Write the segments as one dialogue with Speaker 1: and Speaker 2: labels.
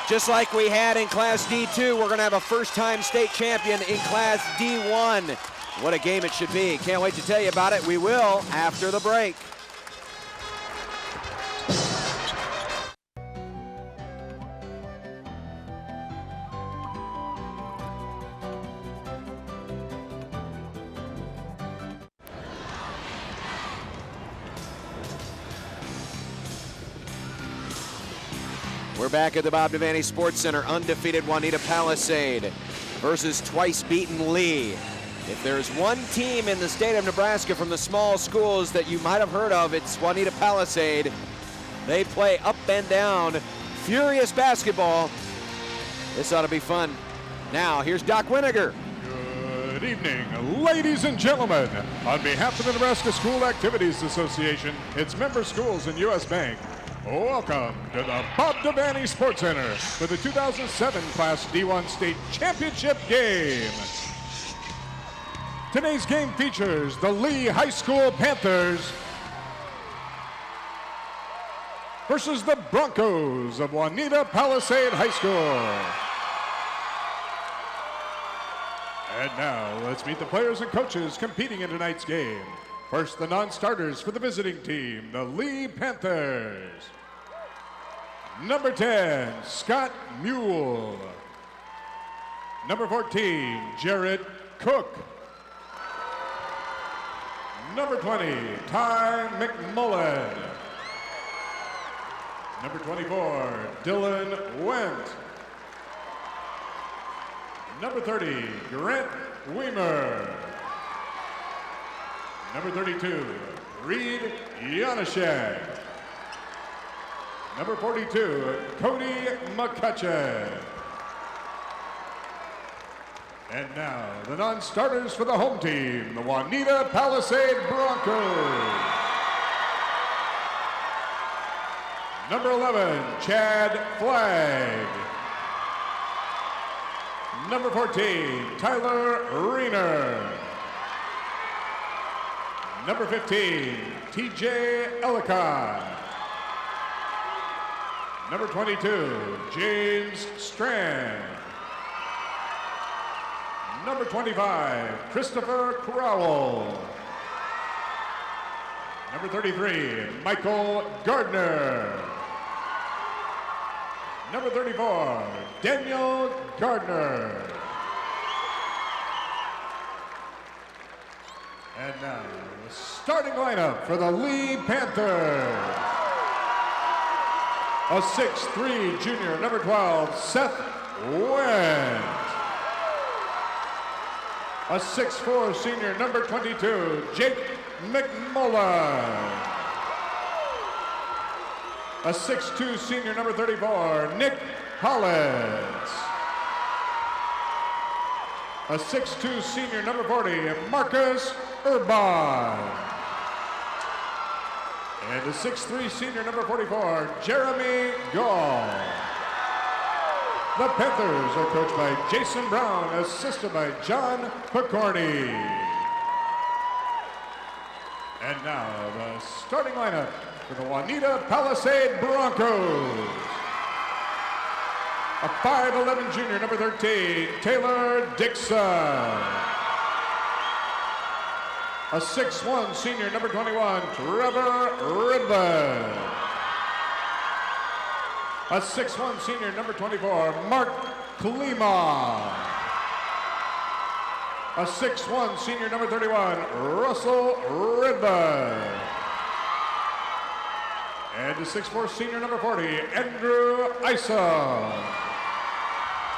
Speaker 1: Just like we had in Class D2, we're going to have a first-time state champion in Class D1. What a game it should be. Can't wait to tell you about it. We will after the break. We're back at the Bob Devaney Sports Center. Undefeated Wauneta-Palisade versus twice beaten Leigh. If there's one team in the state of Nebraska from the small schools that you might have heard of, it's Wauneta-Palisade. They play up and down, furious basketball. This ought to be fun. Now, here's Doc Winiger.
Speaker 2: Good evening, ladies and gentlemen. On behalf of the Nebraska School Activities Association, its member schools, and U.S. Bank, welcome to the Bob Devaney Sports Center for the 2007 Class D1 State Championship game. Today's game features the Leigh High School Panthers versus the Broncos of Wauneta-Palisade High School. And now, let's meet the players and coaches competing in tonight's game. First, the non-starters for the visiting team, the Leigh Panthers. Number 10, Scott Mule. Number 14, Jared Cook. Number 20, Ty McMullen. Number 24, Dylan Wendt. Number 30, Grant Weimer. Number 32, Reed Janashek. Number 42, Cody McCutcheon. And now, the non-starters for the home team, the Wauneta-Palisade Broncos. Number 11, Chad Flagg. Number 14, Tyler Reiner. Number 15, TJ Ellicott. Number 22, James Strand. Number 25, Christopher Crowell. Number 33, Michael Gardner. Number 34, Daniel Gardner. And now, the starting lineup for the Leigh Panthers. A 6'3" junior, number 12, Seth Wendt. A 6'4" senior, number 22, Jake McMullen. A 6'2" senior, number 34, Nick Hollins. A 6'2" senior, number 40, Marcus Urban. And a 6'3" senior, number 44, Jeremy Gall. The Panthers are coached by Jason Brown, assisted by John Picorni. And now the starting lineup for the Wauneta-Palisade Broncos. A 5'11" junior, number 13, Taylor Dixon. A 6'1" senior, number 21, Trevor Ridland. A 6'1" senior, number 24, Mark Klima. A 6'1" senior, number 31, Russell Ridland. And a 6'4" senior, number 40, Andrew Isom.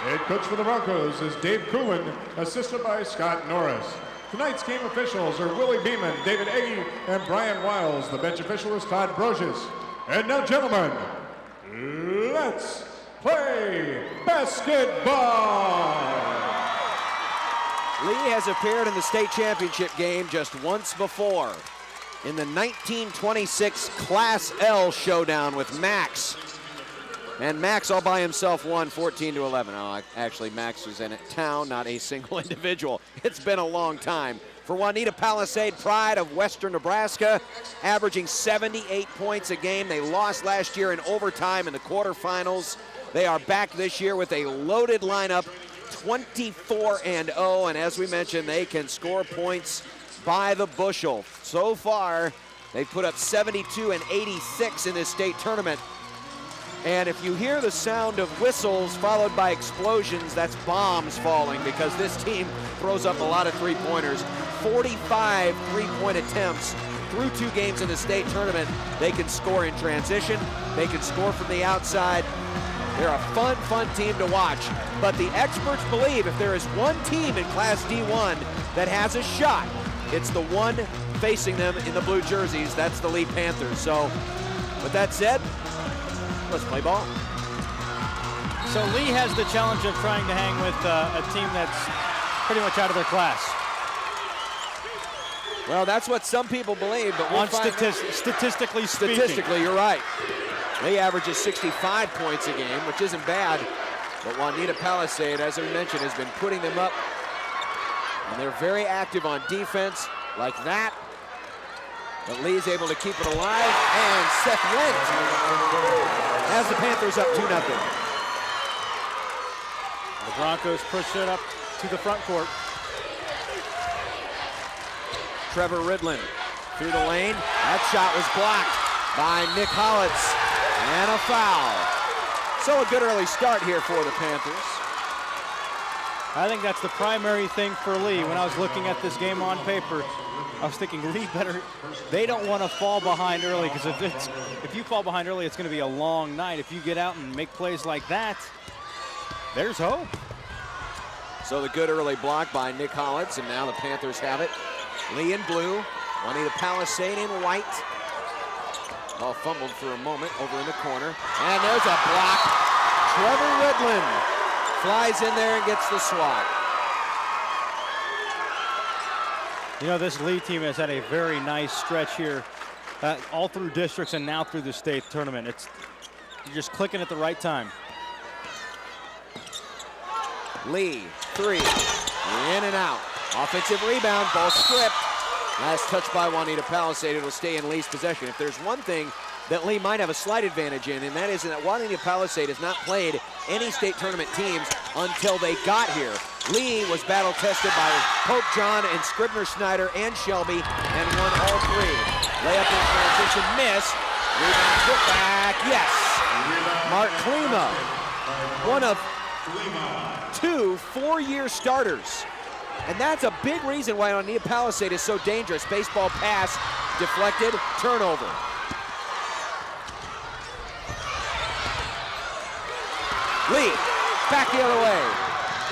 Speaker 2: Head coach for the Broncos is Dave Coolin, assisted by Scott Norris. Tonight's game officials are Willie Beeman, David Agee, and Brian Wiles. The bench official is Todd Brocious. And now, gentlemen, let's play basketball.
Speaker 1: Leigh has appeared in the state championship game just once before in the 1926 Class L showdown with Max. And Max all by himself won 14-11. Oh, actually, Max was in town, not a single individual. It's been a long time. For Wauneta-Palisade, pride of Western Nebraska, averaging 78 points a game. They lost last year in overtime in the quarterfinals. They are back this year with a loaded lineup, 24-0, and as we mentioned, they can score points by the bushel. So far, they've put up 72 and 86 in this state tournament. And if you hear the sound of whistles followed by explosions, that's bombs falling, because this team throws up a lot of three-pointers. 45 three-point attempts through 2 games in the state tournament. They can score in transition. They can score from the outside. They're a fun team to watch. But the experts believe if there is one team in Class D1 that has a shot, it's the one facing them in the blue jerseys. That's the Leigh Panthers. So, with that said, let's play ball.
Speaker 3: So Leigh has the challenge of trying to hang with a team that's pretty much out of their class.
Speaker 1: Well, that's what some people believe, but we'll
Speaker 3: statistically speaking.
Speaker 1: Statistically, you're right. Leigh averages 65 points a game, which isn't bad, but Wauneta-Palisade, as I mentioned, has been putting them up, and they're very active on defense like that. But Lee's able to keep it alive, and Seth Went has the Panthers up 2-0.
Speaker 3: The Broncos push it up to the front court.
Speaker 1: Trevor Ridland through the lane. That shot was blocked by Nick Hollitz, and a foul. So a good early start here for the Panthers.
Speaker 3: I think that's the primary thing for Leigh. When I was looking at this game on paper, I was thinking Leigh better, they don't want to fall behind early, because if you fall behind early, it's going to be a long night. If you get out and make plays like that, there's hope.
Speaker 1: So the good early block by Nick Hollitz, and now the Panthers have it. Leigh in blue, Wauneta-Palisade in white. Ball fumbled for a moment over in the corner, and there's a block. Trevor Ridland flies in there and gets the swat.
Speaker 3: You know, this Leigh team has had a very nice stretch here, all through districts and now through the state tournament. You're just clicking at the right time.
Speaker 1: Leigh, 3, in and out. Offensive rebound, ball stripped. Last touch by Wauneta-Palisade. It'll stay in Lee's possession. If there's one thing that Leigh might have a slight advantage in, and that is that Wauneta-Palisade has not played any state tournament teams until they got here. Leigh was battle-tested by Pope John and Scribner Snyder and Shelby, and won all 3. Layup in transition, miss. Rebound, put back, yes. Mark Klima, one of 2 4-year starters. And that's a big reason why Wauneta-Palisade is so dangerous. Baseball pass, deflected, turnover. Leigh, back the other way.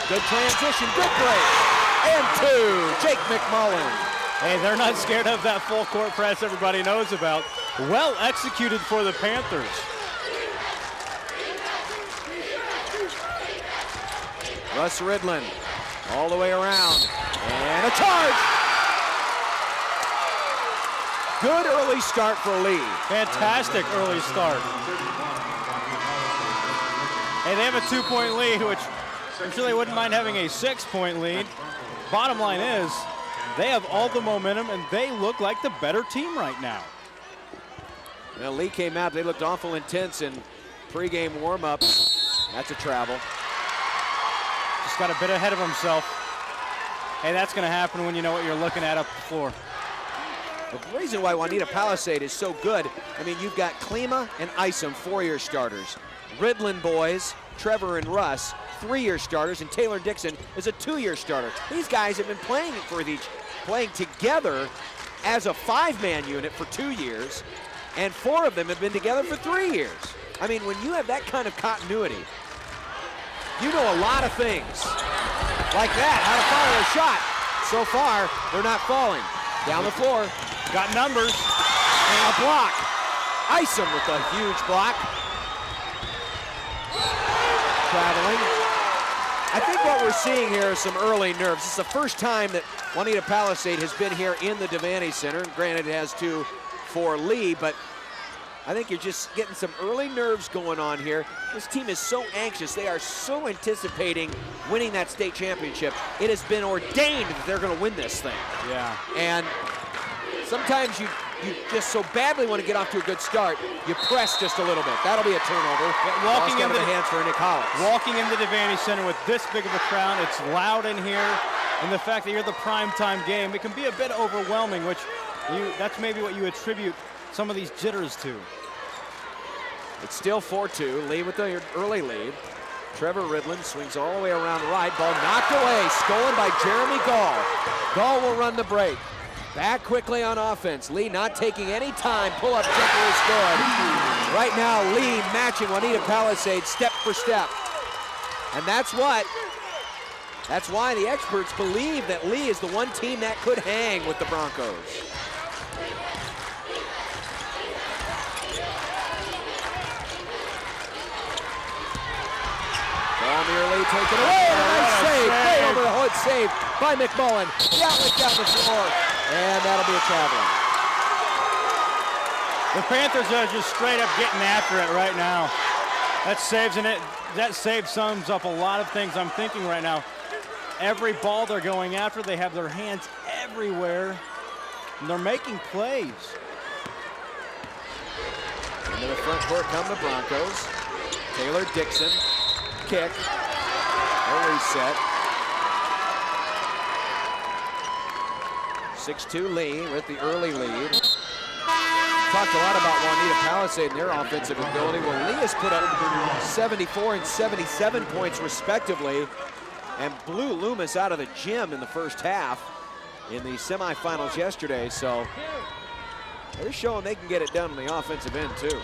Speaker 1: Good transition, good break. And 2, Jake McMullen.
Speaker 3: Hey, they're not scared of that full court press everybody knows about. Well executed for the Panthers.
Speaker 1: Russ Ridland, all the way around, and a charge! Good early start for Leigh.
Speaker 3: Fantastic early start. Hey, they have a 2-point lead, which I'm sure they wouldn't mind having a 6-point lead. Bottom line is, they have all the momentum, and they look like the better team right now.
Speaker 1: Well, Leigh came out, they looked awful intense in pregame warm-up. That's a travel.
Speaker 3: Just got a bit ahead of himself. Hey, that's going to happen when you know what you're looking at up the floor.
Speaker 1: The reason why Wauneta-Palisade is so good, I mean, you've got Klima and Isom, 4-year starters. Ridland boys, Trevor and Russ, 3-year starters, and Taylor Dixon is a 2-year starter. These guys have been playing together as a 5-man unit for 2 years, and 4 of them have been together for 3 years. I mean, when you have that kind of continuity, you know a lot of things. Like that, how to follow a shot. So far, they're not falling. Down the floor.
Speaker 3: Got numbers.
Speaker 1: And a block. Isom with a huge block. Traveling. I think what we're seeing here is some early nerves. This is the first time that Wauneta-Palisade has been here in the Devaney Center. Granted, it has 2 for Leigh, but I think you're just getting some early nerves going on here. This team is so anxious. They are so anticipating winning that state championship. It has been ordained that they're going to win this thing.
Speaker 3: Yeah.
Speaker 1: And sometimes you you just so badly want to get off to a good start, you press just a little bit. That'll be a turnover.
Speaker 3: Walking
Speaker 1: into the hands for Nick Hollis.
Speaker 3: Walking into Devaney Center with this big of a crowd, it's loud in here, and the fact that you're the primetime game, it can be a bit overwhelming, which that's maybe what you attribute some of these jitters to.
Speaker 1: It's still 4-2. Leigh with the early lead. Trevor Ridland swings all the way around right. Ball knocked away. Stolen by Jeremy Gall. Gall will run the break. Back quickly on offense. Leigh not taking any time. Pull-up jumper is good. Right now, Leigh matching Wauneta-Palisade step for step. And that's why the experts believe that Leigh is the one team that could hang with the Broncos. Ball nearly taken away. Nice save. Way over the hood save by McMullen. The outlet down the floor. And that'll be a traveler.
Speaker 3: The Panthers are just straight up getting after it right now. That save sums up a lot of things I'm thinking right now. Every ball they're going after, they have their hands everywhere, and they're making plays.
Speaker 1: Into the front court come the Broncos. Taylor Dixon, kick, a reset. 6-2 Leigh with the early lead. Talked a lot about Wauneta-Palisade and their offensive ability. Well, Leigh has put up 74 and 77 points respectively and blew Loomis out of the gym in the first half in the semifinals yesterday. So they're showing they can get it done on the offensive end too.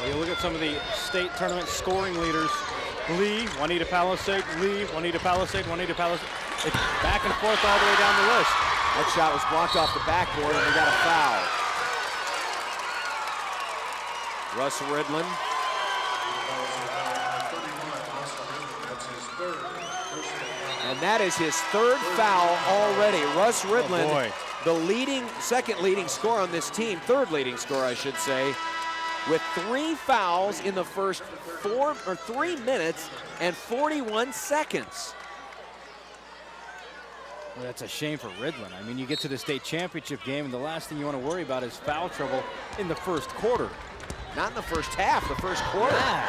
Speaker 3: Well, you look at some of the state tournament scoring leaders. Leigh, Wauneta-Palisade, Leigh, Wauneta-Palisade, Wauneta-Palisade. It's back and forth all the way down the list.
Speaker 1: That shot was blocked off the backboard and we got a foul. Russ Ridland. And that is his third foul already. Russ Ridland, the second leading scorer on this team, third leading scorer I should say, with 3 fouls in the first 3 minutes and 41 seconds.
Speaker 3: Well, that's a shame for Ridland. I mean, you get to the state championship game, and the last thing you want to worry about is foul trouble in the first quarter.
Speaker 1: Not in the first half, the first quarter. Yeah.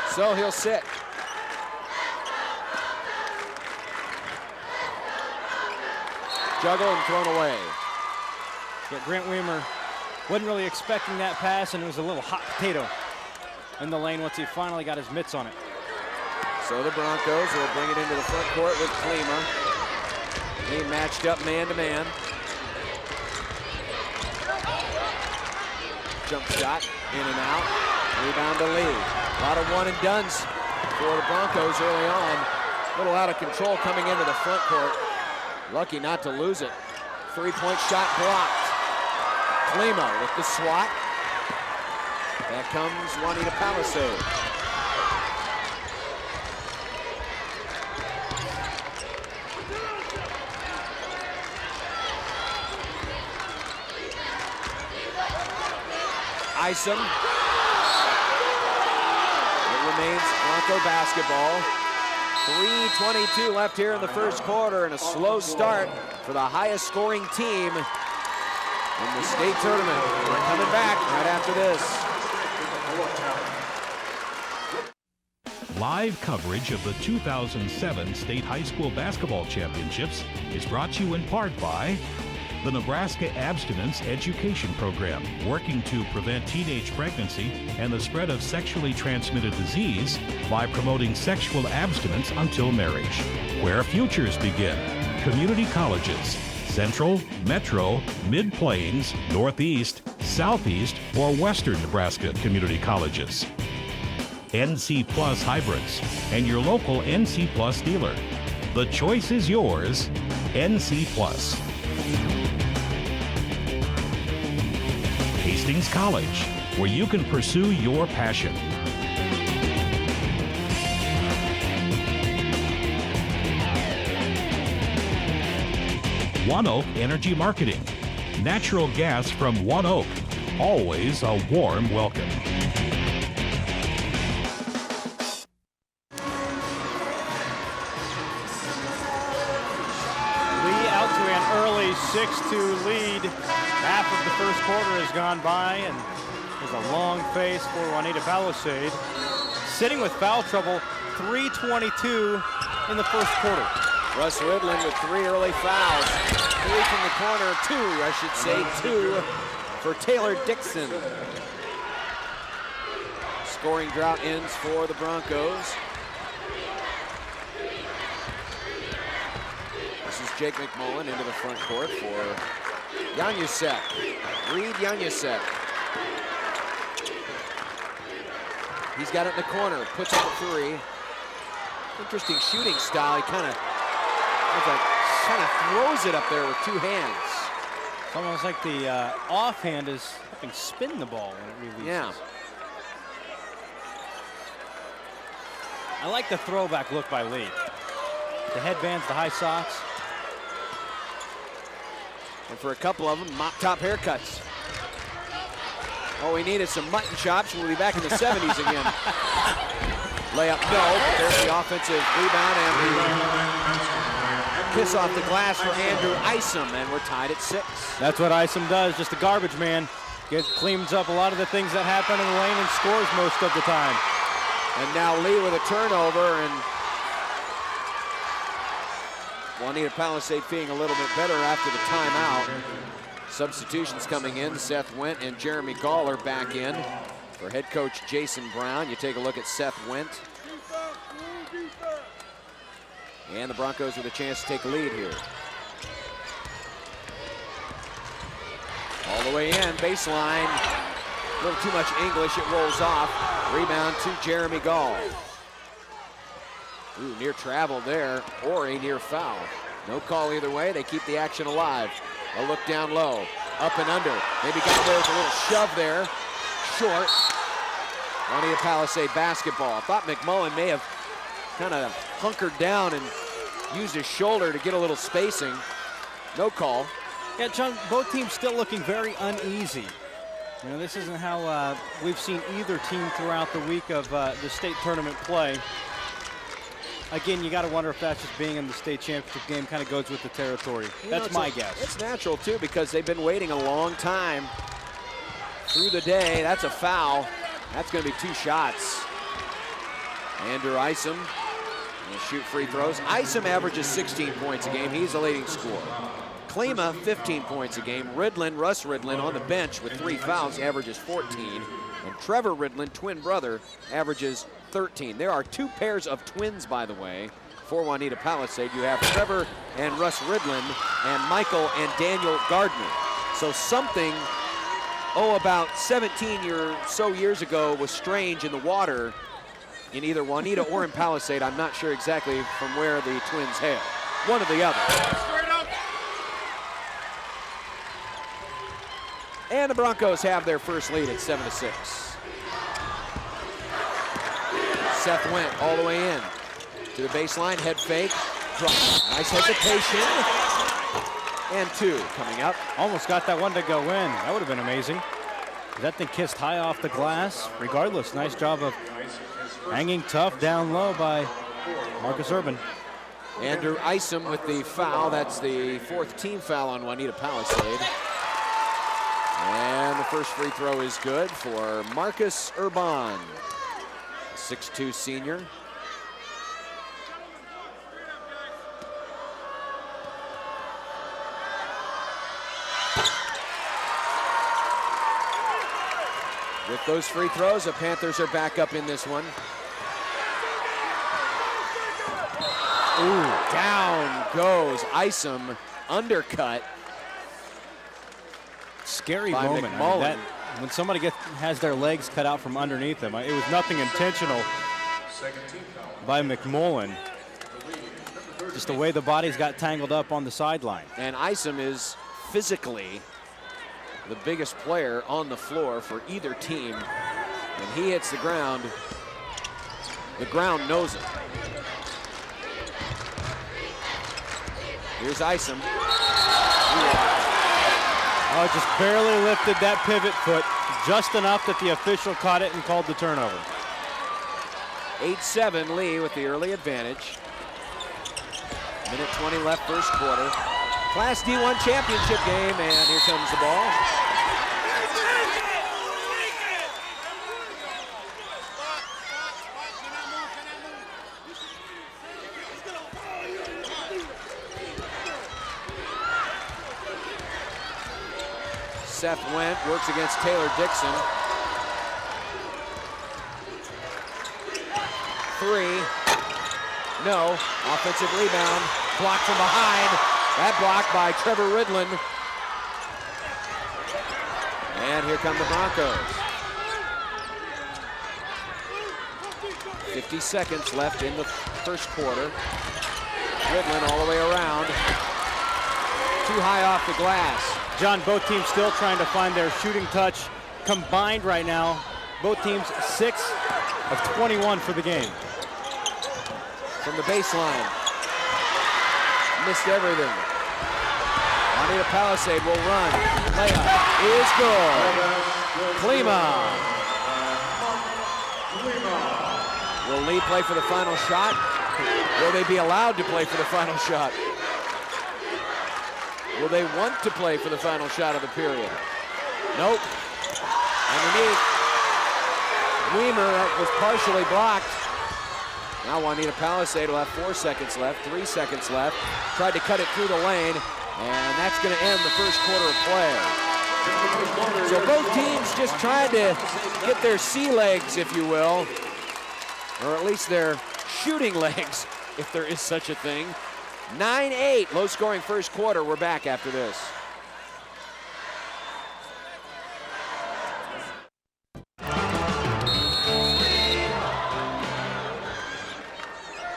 Speaker 1: So he'll sit. Juggle and thrown away.
Speaker 3: But Grant Weimer wasn't really expecting that pass, and it was a little hot potato in the lane once he finally got his mitts on it.
Speaker 1: So the Broncos will bring it into the front court with Klima. He matched up man-to-man. Jump shot, in and out. Rebound to Leigh. A lot of one-and-dones for the Broncos early on. A little out of control coming into the front court. Lucky not to lose it. 3-point shot blocked. Klima with the swat. Back comes Wauneta-Palisade. Isom. It remains Bronco basketball. 3:22 left here in the first quarter, and a slow start for the highest scoring team in the state tournament. We're coming back right after this.
Speaker 4: Live coverage of the 2007 State High School Basketball Championships is brought to you in part by the Nebraska Abstinence Education Program, working to prevent teenage pregnancy and the spread of sexually transmitted disease by promoting sexual abstinence until marriage. Where futures begin. Community colleges, Central, Metro, Mid-Plains, Northeast, Southeast, or Western Nebraska community colleges. NC Plus Hybrids and your local NC Plus dealer. The choice is yours, NC Plus. Hastings College, where you can pursue your passion. One Oak Energy Marketing. Natural gas from One Oak. Always a warm welcome.
Speaker 3: 6-2 lead. Half of the first quarter has gone by, and there's a long face for Wauneta-Palisade. Sitting with foul trouble, 3:22 in the first quarter.
Speaker 1: Russ Ridland with 3 early fouls. 3 from the corner, 2, I should say, 2 for Taylor Dixon. Scoring drought ends for the Broncos. This is Jake McMullen into the front court for Janusek. Reed Janusek. He's got it in the corner, puts up a 3. Interesting shooting style. He kind of throws it up there with 2 hands.
Speaker 3: It's almost like the offhand is helping spin the ball when it releases.
Speaker 1: Yeah.
Speaker 3: I like the throwback look by Leigh. The headbands, the high socks.
Speaker 1: And for a couple of them, mop top haircuts. Oh, we needed some mutton chops. We'll be back in the 70s again. Layup, no, but there's the offensive rebound and the kiss off the glass for Andrew Isom, and we're tied at 6.
Speaker 3: That's what Isom does, just a garbage man. Cleans up a lot of the things that happen in the lane and scores most of the time.
Speaker 1: And now Leigh with a turnover, and Wauneta-Palisade feeling a little bit better after the timeout. Substitutions coming in. Seth Went and Jeremy Gall are back in for head coach Jason Brown. You take a look at Seth Went. And the Broncos with a chance to take a lead here. All the way in, baseline. A little too much English, it rolls off. Rebound to Jeremy Gall. Ooh, near travel there, or a near foul. No call either way, they keep the action alive. A look down low, up and under. Maybe got there with a little shove there. Short. Wauneta-Palisade basketball. I thought McMullen may have kind of hunkered down and used his shoulder to get a little spacing. No call.
Speaker 3: Yeah, John, both teams still looking very uneasy. You know, this isn't how we've seen either team throughout the week of the state tournament play. Again, you got to wonder if that's just being in the state championship game kind of goes with the territory. That's my guess. It's
Speaker 1: natural, too, because they've been waiting a long time through the day. That's a foul. That's going to be 2 shots. Andrew Isom will shoot free throws. Isom averages 16 points a game. He's the leading scorer. Klima, 15 points a game. Russ Ridland on the bench with 3 fouls, averages 14. And Trevor Ridland, twin brother, averages 13. There are 2 pairs of twins, by the way, for Wauneta-Palisade. You have Trevor and Russ Ridland and Michael and Daniel Gardner. So something, about 17 or so years ago was strange in the water in either Wauneta or in Palisade. I'm not sure exactly from where the twins hail. One or the other. And the Broncos have their first lead at 7-6. Seth Went all the way in to the baseline, head fake, drop. Nice hesitation. And 2 coming up.
Speaker 3: Almost got that one to go in. That would have been amazing. That thing kissed high off the glass. Regardless, nice job of hanging tough down low by Marcus Urban.
Speaker 1: Andrew Isom with the foul. That's the 4th team foul on Wauneta-Palisade. And the first free throw is good for Marcus Urban, 6'2" senior. With those free throws, the Panthers are back up in this one. Ooh, down goes Isom, undercut.
Speaker 3: Scary moment. I mean, when somebody has their legs cut out from underneath them, it was nothing intentional by McMullen. Just the way the bodies got tangled up on the sideline.
Speaker 1: And Isom is physically the biggest player on the floor for either team. When he hits the ground knows it. Here's Isom.
Speaker 3: Oh, just barely lifted that pivot foot, just enough that the official caught it and called the turnover.
Speaker 1: 8-7 Leigh with the early advantage. Minute 20 left first quarter. Class D1 championship game, and here comes the ball. Seth Went works against Taylor Dixon. 3, no, offensive rebound, blocked from behind. That block by Trevor Ridlin. And here come the Broncos. 50 seconds left in the first quarter. Ridlin all the way around. Too high off the glass.
Speaker 3: John, both teams still trying to find their shooting touch. Combined right now, both teams 6 of 21 for the game.
Speaker 1: From the baseline. Missed everything. Wauneta-Palisade will run. Layup is good. Klima. Will Leigh play for the final shot? Will they be allowed to play for the final shot? Will they want to play for the final shot of the period? Nope. Underneath. Weimer was partially blocked. Now Wauneta-Palisade will have 4 seconds left, 3 seconds left. Tried to cut it through the lane, and that's going to end the first quarter of play. So both teams just tried to get their sea legs, if you will, or at least their shooting legs, if there is such a thing. 9-8, low-scoring first quarter. We're back after this.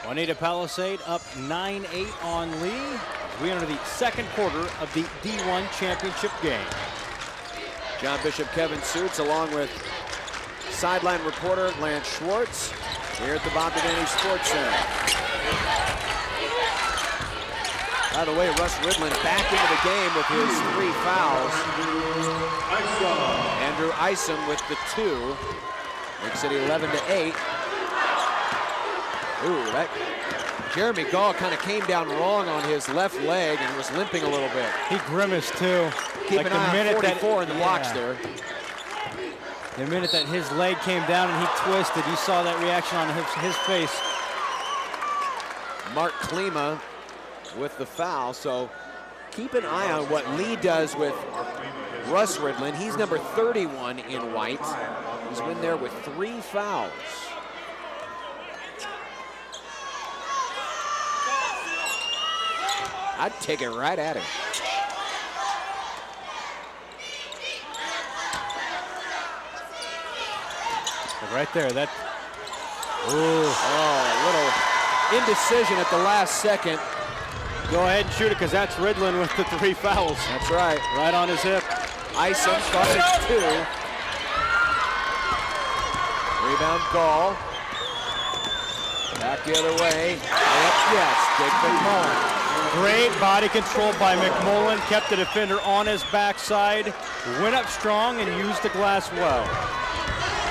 Speaker 3: Wauneta-Palisade up 9-8 on Leigh as we enter the second quarter of the D1 championship game.
Speaker 1: John Bishop, Kevin Suits, along with sideline reporter Lance Schwartz here at the Bob Devaney Sports Center. By the way, Russ Ridlin back into the game with his 3 fouls. Andrew Isom with the 2. Makes it 11-8. Ooh, that Jeremy Gall kind of came down wrong on his left leg and was limping a little bit.
Speaker 3: He grimaced too.
Speaker 1: Keep an eye on 44 in the blocks there.
Speaker 3: The minute that his leg came down and he twisted, you saw that reaction on his face.
Speaker 1: Mark Klima with the foul, so keep an eye on what Leigh does with Russ Ridlin. He's number 31 in white. He's been there with 3 fouls. I'd take it right at him.
Speaker 3: Right there, that.
Speaker 1: Ooh. Oh, a little indecision at the last second.
Speaker 3: Go ahead and shoot it, because that's Ridlin with the 3 fouls.
Speaker 1: That's right.
Speaker 3: Right on his hip.
Speaker 1: Isom started 2. Rebound Gall. Back the other way. Yes, Jake McMullen.
Speaker 3: Great body control by McMullen. Kept the defender on his backside. Went up strong and used the glass well.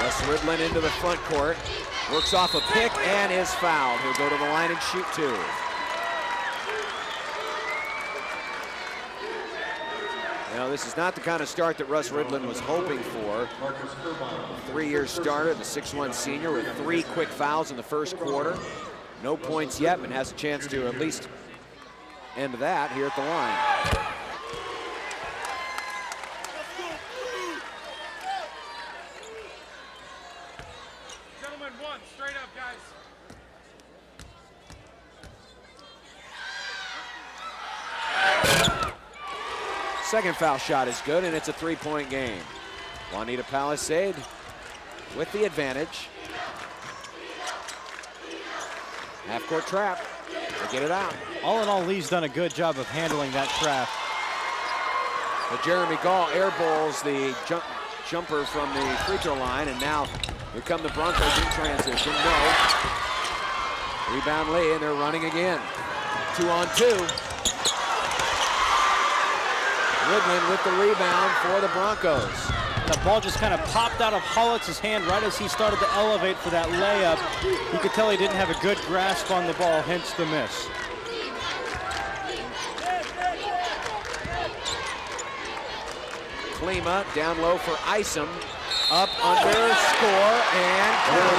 Speaker 1: Russ Ridlin into the front court. Works off a pick and is fouled. He'll go to the line and shoot 2. Now, this is not the kind of start that Russ Ridlin was hoping for. A 3-year starter, the 6'1 senior with 3 quick fouls in the first quarter. No points yet, but has a chance to at least end that here at the line.
Speaker 5: Gentlemen, 1, straight up, guys.
Speaker 1: Second foul shot is good, and it's a 3-point game. Wauneta-Palisade with the advantage. Half-court trap. They get it out.
Speaker 3: All in all, Leigh's done a good job of handling that trap.
Speaker 1: But Jeremy Gall airballs the jumper from the free throw line, and now here come the Broncos in transition. No. Rebound Leigh, and they're running again. 2-on-2. Ridlin with the rebound for the Broncos.
Speaker 3: The ball just kind of popped out of Hollitz's hand right as he started to elevate for that layup. You could tell he didn't have a good grasp on the ball, hence the miss.
Speaker 1: Klima down low for Isom. Up, under, score, and count.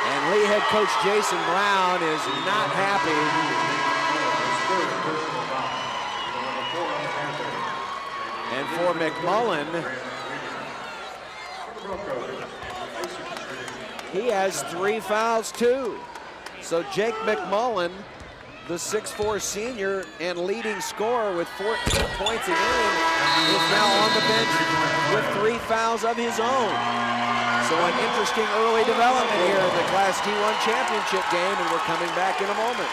Speaker 1: And Lee head coach Jason Brown is not happy. And for McMullen, he has 3 fouls too. So Jake McMullen, the 6'4" senior and leading scorer with 14 points a game, is now on the bench with 3 fouls of his own. So an interesting early development here in the Class D1 championship game, and we're coming back in a moment.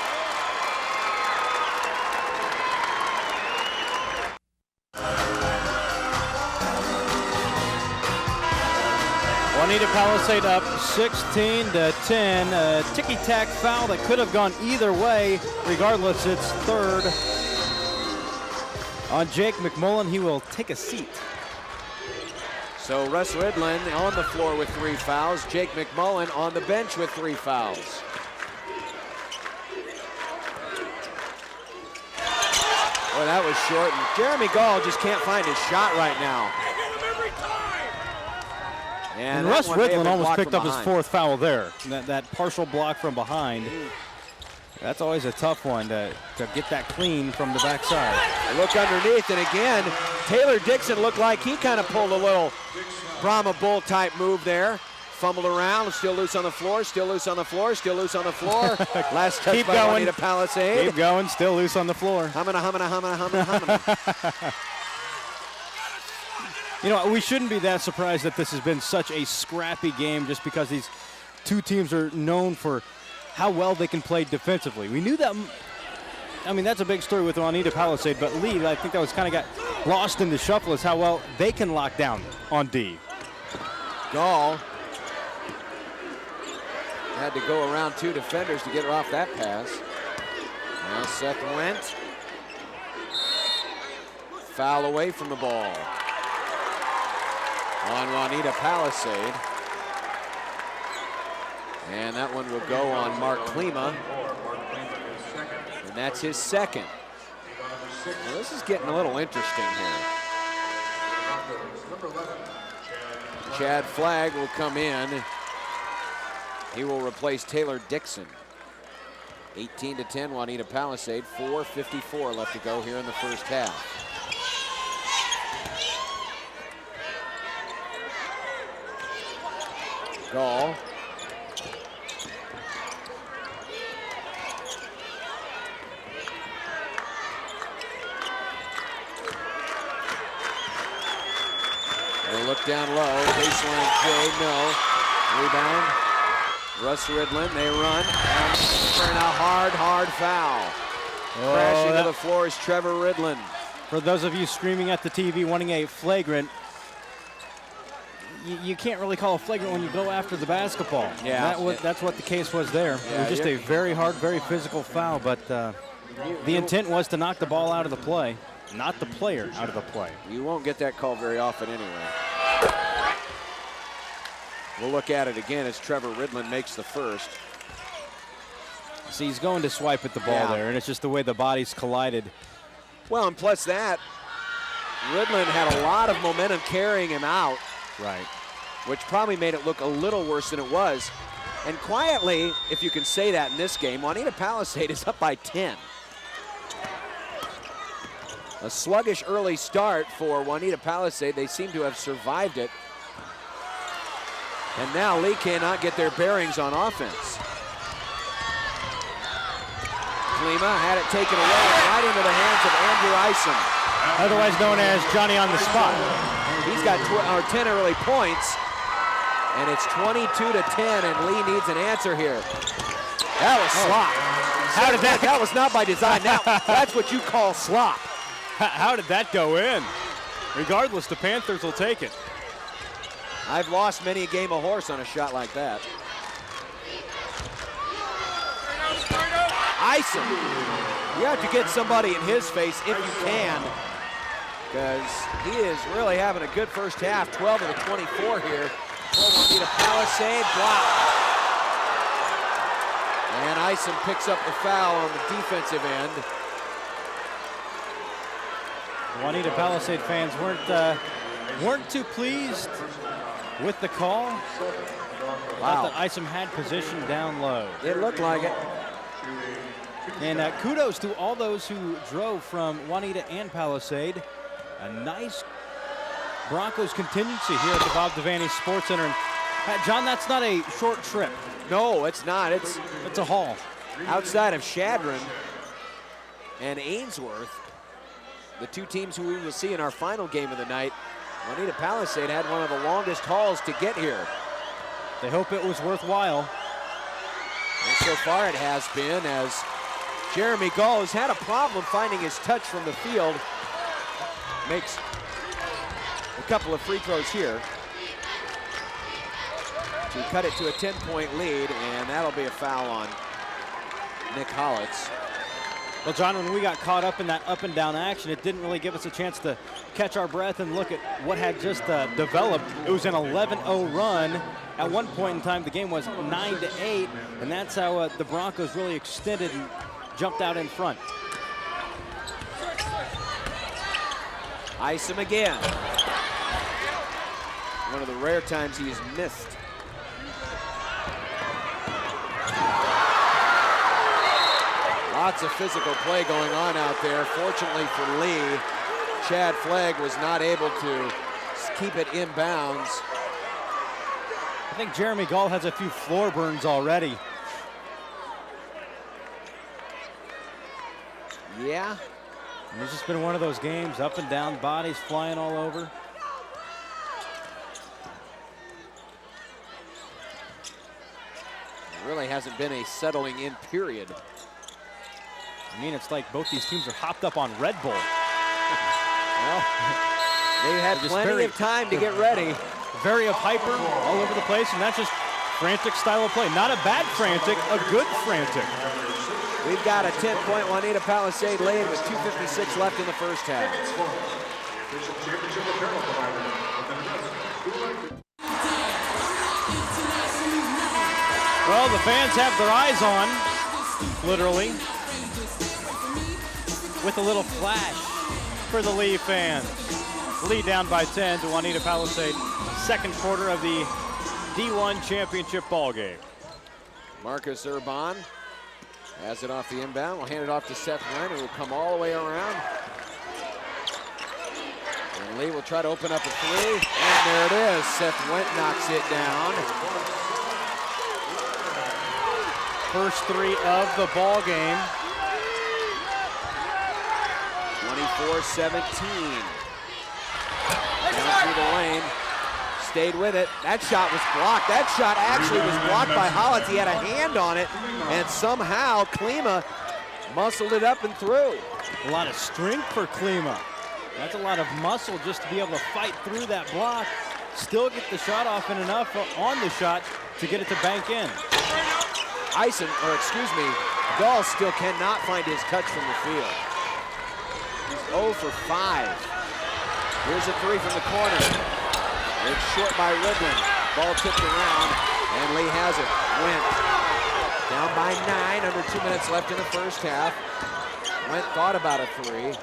Speaker 3: Wauneta-Palisade up 16-10. A ticky-tack foul that could have gone either way. Regardless, it's third on Jake McMullen. He will take a seat.
Speaker 1: So Russ Ridlin on the floor with 3 fouls. Jake McMullen on the bench with 3 fouls. Boy, that was short. And Jeremy Gall just can't find his shot right now.
Speaker 3: And Russ Ridlin almost picked up his 4th foul there. That partial block from behind. That's always a tough one to get that clean from the backside.
Speaker 1: Look underneath, and again, Taylor Dixon looked like he kind of pulled a little Brahma Bull type move there. Fumbled around, still loose on the floor, still loose on the floor, still loose on the floor. Last touch by Wauneta-Palisade.
Speaker 3: Keep going, still loose on the floor.
Speaker 1: Humming.
Speaker 3: You know, we shouldn't be that surprised that this has been such a scrappy game just because these two teams are known for how well they can play defensively. We knew that. I mean, that's a big story with Wauneta-Palisade, but Lee, I think that was kind of got lost in the shuffle is how well they can lock down on D.
Speaker 1: Gall had to go around 2 defenders to get her off that pass. Now Seth Wendt. Foul away from the ball on Wauneta-Palisade. And that one will go on Mark Klima. And that's his 2nd. Well, this is getting a little interesting here. Chad Flagg will come in. He will replace Taylor Dixon. 18-10, Wauneta-Palisade. 4:54 left to go here in the first half. Gall. They'll look down low. Baseline J, no. Rebound. Russ Ridlin, they run. And a hard foul. Crashing to the floor is Trevor Ridlin.
Speaker 3: For those of you streaming at the TV wanting a flagrant, you can't really call a flagrant when you go after the basketball.
Speaker 1: Yeah.
Speaker 3: That's what the case was there.
Speaker 1: Yeah,
Speaker 3: it was just a very hard, very physical foul, but the intent was to knock the ball out of the play, not the player out of the play.
Speaker 1: You won't get that call very often anyway. We'll look at it again as Trevor Ridlin makes the first.
Speaker 3: See, he's going to swipe at the ball there, and it's just the way the bodies collided.
Speaker 1: Well, and plus that, Ridlin had a lot of momentum carrying him out.
Speaker 3: Right.
Speaker 1: Which probably made it look a little worse than it was. And quietly, if you can say that in this game, Wauneta-Palisade is up by 10. A sluggish early start for Wauneta-Palisade. They seem to have survived it. And now Lee cannot get their bearings on offense. Klima had it taken away right into the hands of Andrew Isom.
Speaker 3: Otherwise known as Johnny on the spot.
Speaker 1: He's got 10 early points, and it's 22-10, and Lee needs an answer here. That was slop.
Speaker 3: How did that?
Speaker 1: That was not by design. That's what you call slop.
Speaker 3: How did that go in? Regardless, the Panthers will take it.
Speaker 1: I've lost many a game of horse on a shot like that. Isom. You have to get somebody in his face if you can, because he is really having a good first half. 12 of the 24 here. Wauneta-Palisade block. And Isom picks up the foul on the defensive end.
Speaker 3: Wauneta-Palisade fans weren't too pleased with the call. Thought that Isom had position down low.
Speaker 1: It looked like it.
Speaker 3: And kudos to all those who drove from Wauneta and Palisade. A nice Broncos contingency here at the Bob Devaney Sports Center. And John, that's not a short trip.
Speaker 1: No, it's not. It's
Speaker 3: a haul.
Speaker 1: Outside of Shadron and Ainsworth, the two teams who we will see in our final game of the night, Wauneta-Palisade had one of the longest hauls to get here.
Speaker 3: They hope it was worthwhile.
Speaker 1: And so far it has been, as Jeremy Gall has had a problem finding his touch from the field. Makes a couple of free throws here to cut it to a 10-point lead, and that'll be a foul on Nick Hollitz.
Speaker 3: Well, John, when we got caught up in that up and down action, it didn't really give us a chance to catch our breath and look at what had just developed. It was an 11-0 run. At one point in time, the game was 9-8, and that's how the Broncos really extended and jumped out in front.
Speaker 1: Isom again. One of the rare times he's missed. Lots of physical play going on out there. Fortunately for Leigh, Chad Flagg was not able to keep it in bounds.
Speaker 3: I think Jeremy Gall has a few floor burns already.
Speaker 1: Yeah.
Speaker 3: And it's just been one of those games, up and down, bodies flying all over.
Speaker 1: It really hasn't been a settling in period.
Speaker 3: I mean, it's like both these teams are hopped up on Red Bull.
Speaker 1: Well, they've had plenty of time to get ready.
Speaker 3: Very hyper all over the place, and that's just frantic style of play. Not a bad frantic, a good frantic.
Speaker 1: We've got a 10-point Wauneta-Palisade lead with 2:56 left in the first half.
Speaker 3: Well, the fans have their eyes on, literally, with a little flash for the Leigh fans. Leigh down by 10 to Wauneta-Palisade. Second quarter of the D1 championship ball game.
Speaker 1: Marcus Urban has it off the inbound. We'll hand it off to Seth Went, who will come all the way around. And Leigh will try to open up a three. And there it is. Seth Went knocks it down.
Speaker 3: First three of the ball game.
Speaker 1: 24-17. Down through the lane. Stayed with it. That shot was blocked. That shot actually was blocked by Hollitz. He had a hand on it, and somehow Klima muscled it up and through.
Speaker 3: A lot of strength for Klima. That's a lot of muscle just to be able to fight through that block, still get the shot off and enough on the shot to get it to bank in.
Speaker 1: Gall still cannot find his touch from the field. He's 0 for 5. Here's a three from the corner. It's short by Ridlin. Ball tipped around, and Leigh has it. Went down by 9, under 2 minutes left in the first half. Went thought about a three.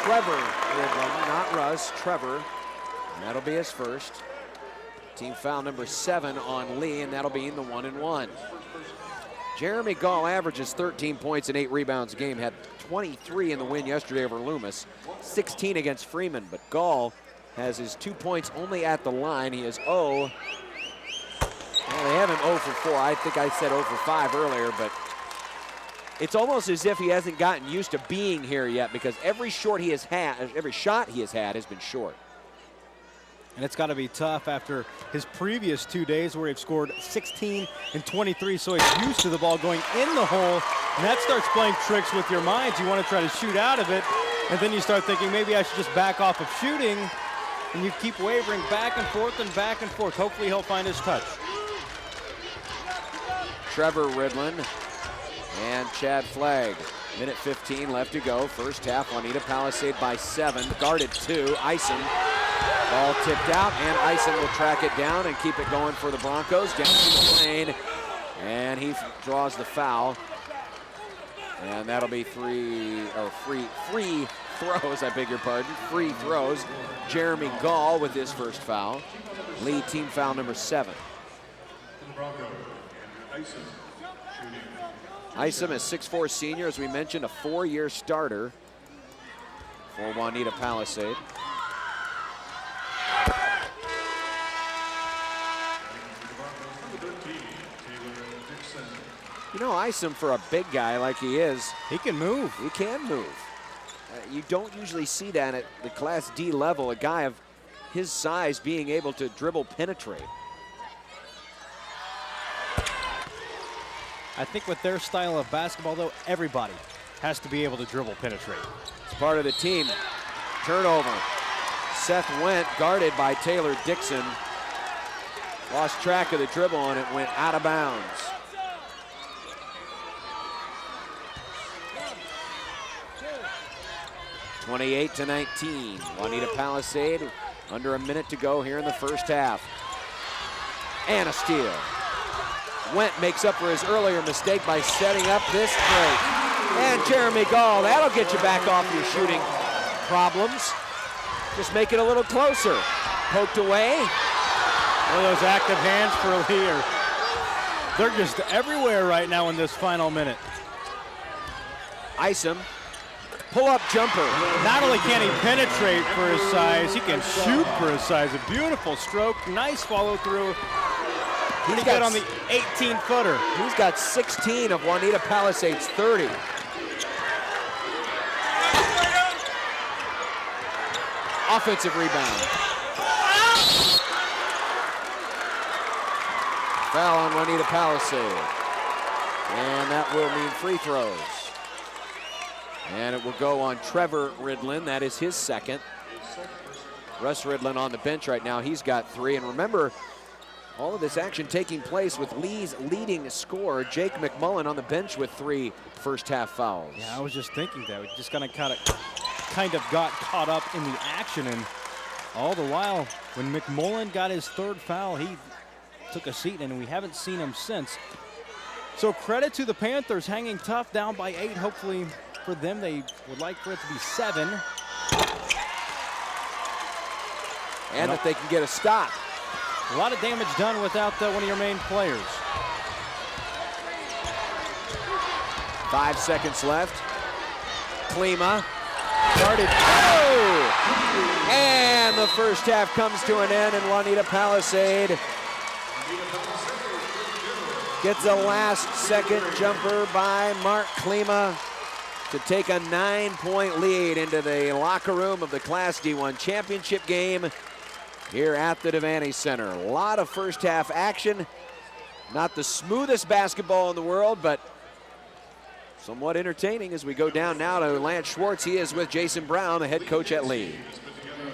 Speaker 1: Trevor Ridlin, not Russ, Trevor. And that'll be his first. Team foul number 7 on Leigh, and that'll be in the 1-and-1. Jeremy Gall averages 13 points and 8 rebounds a game, had 23 in the win yesterday over Loomis, 16 against Freeman, but Gall has his 2 points only at the line. He is 0. Well, they have him 0 for 4. I think I said 0 for 5 earlier, but it's almost as if he hasn't gotten used to being here yet, because every shot he has had has been short.
Speaker 3: And it's got to be tough after his previous 2 days where he's scored 16 and 23, so he's used to the ball going in the hole, and that starts playing tricks with your minds. You want to try to shoot out of it, and then you start thinking maybe I should just back off of shooting, and you keep wavering back and forth and back and forth. Hopefully he'll find his touch.
Speaker 1: Trevor Ridlin And Chad Flagg. Minute 15 left to go. First half, Wauneta-Palisade by 7. Guarded 2. Isom. Ball tipped out, and Isom will track it down and keep it going for the Broncos. Down the lane, and he draws the foul. And that'll be free throws, I beg your pardon. Free throws. Jeremy Gall with his first foul. Leigh team foul number 7. Isom is 6'4" senior, as we mentioned, a 4-year starter for Wauneta-Palisade. You know, Isom, for a big guy like he is,
Speaker 3: he can move.
Speaker 1: He can move. You don't usually see that at the Class D level, a guy of his size being able to dribble penetrate.
Speaker 3: I think with their style of basketball, though, everybody has to be able to dribble penetrate.
Speaker 1: It's part of the team. Turnover. Seth Went, guarded by Taylor Dixon. Lost track of the dribble, and it went out of bounds. (28-19). Wauneta-Palisade under a minute to go here in the first half. And a steal. Went makes up for his earlier mistake by setting up this break. And Jeremy Gall, that'll get you back off your shooting problems. Just make it a little closer. Poked away.
Speaker 3: One of those active hands for Leigh. They're just everywhere right now in this final minute.
Speaker 1: Isom, pull-up jumper.
Speaker 3: Not only can he penetrate for his size, he can shoot for his size. A beautiful stroke, nice follow through. He's good on the 18-footer.
Speaker 1: He's got 16 of Wauneta-Palisade's 30. Offensive rebound. Foul on Wauneta-Palisade. And that will mean free throws. And it will go on Trevor Ridlin. That is his second. Russ Ridlin on the bench right now. He's got 3. And remember, all of this action taking place with Lee's leading scorer, Jake McMullen, on the bench with 3 first-half fouls.
Speaker 3: Yeah, I was just thinking that. We just kind of got caught up in the action, and all the while, when McMullen got his 3rd foul, he took a seat, and we haven't seen him since. So credit to the Panthers, hanging tough, down by 8. Hopefully for them, they would like for it to be 7.
Speaker 1: And if they can get a stop.
Speaker 3: A lot of damage done without one of your main players.
Speaker 1: 5 seconds left. Klima started. Oh! And the first half comes to an end, and Wauneta-Palisade gets a last-second jumper by Mark Klima to take a 9-point lead into the locker room of the Class D1 championship game here at the Devaney Center. A lot of first half action. Not the smoothest basketball in the world, but somewhat entertaining as we go down now to Lance Schwartz. He is with Jason Brown, the head coach at Leigh.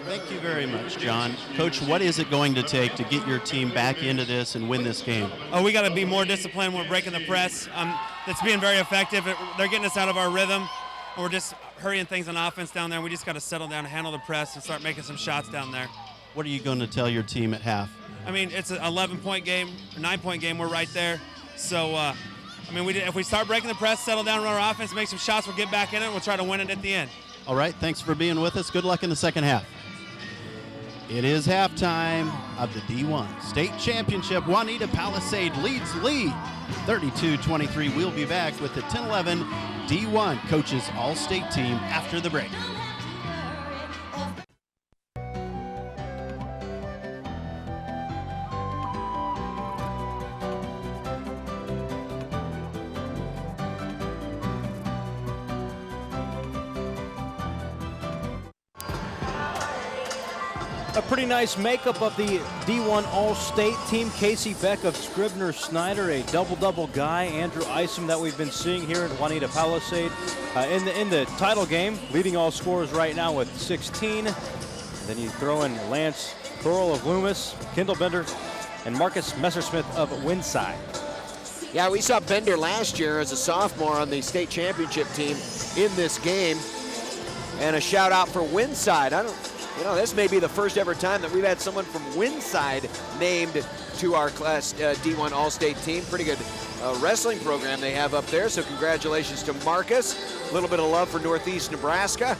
Speaker 6: Thank you very much, John. Coach, what is it going to take to get your team back into this and win this game?
Speaker 7: Oh, we got to be more disciplined. We're breaking the press. That's being very effective. They're getting us out of our rhythm. We're just hurrying things on offense down there. We just got to settle down, handle the press, and start making some shots down there.
Speaker 6: What are you going to tell your team at half?
Speaker 7: I mean, it's an 11-point game, a 9-point game. We're right there. So, I mean, if we start breaking the press, settle down, run our offense, make some shots, we'll get back in it, and we'll try to win it at the end.
Speaker 6: All right, thanks for being with us. Good luck in the second half. It is halftime of the D1 State Championship. Wauneta-Palisade leads Leigh 32-23. We'll be back with the 10-11 D1 Coaches All-State team after the break.
Speaker 3: A pretty nice makeup of the D1 All-State team. Casey Beck of Scribner Snyder, a double-double guy. Andrew Isom that we've been seeing here at Wauneta-Palisade. In the title game, leading all scorers right now with 16. Then you throw in Lance Thorle of Loomis, Kendall Bender, and Marcus Messersmith of Winside.
Speaker 1: Yeah, we saw Bender last year as a sophomore on the state championship team in this game. And a shout out for Winside. This may be the first ever time that we've had someone from Winside named to our Class D1 All-State team. Pretty good wrestling program they have up there, so congratulations to Marcus. A little bit of love for Northeast Nebraska.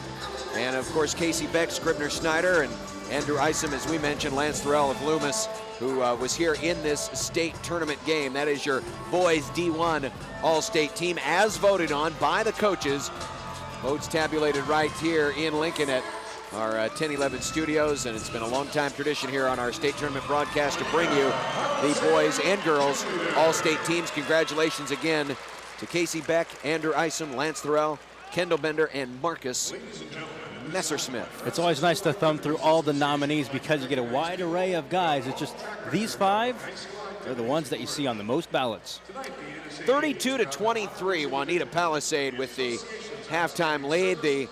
Speaker 1: And of course, Casey Beck, Scribner Snyder, and Andrew Isom, as we mentioned, Lance Thorell of Loomis, who was here in this state tournament game. That is your boys D1 All-State team as voted on by the coaches. Votes tabulated right here in Lincoln at our 1011 studios, and it's been a long-time tradition here on our state tournament broadcast to bring you the boys and girls all-state teams. Congratulations again to Casey Beck, Andrew Isom, Lance Thorell, Kendall Bender, and Marcus Messersmith.
Speaker 3: It's always nice to thumb through all the nominees because you get a wide array of guys. It's just these 5 are the ones that you see on the most ballots.
Speaker 1: 32-23, Wauneta-Palisade with the halftime lead. The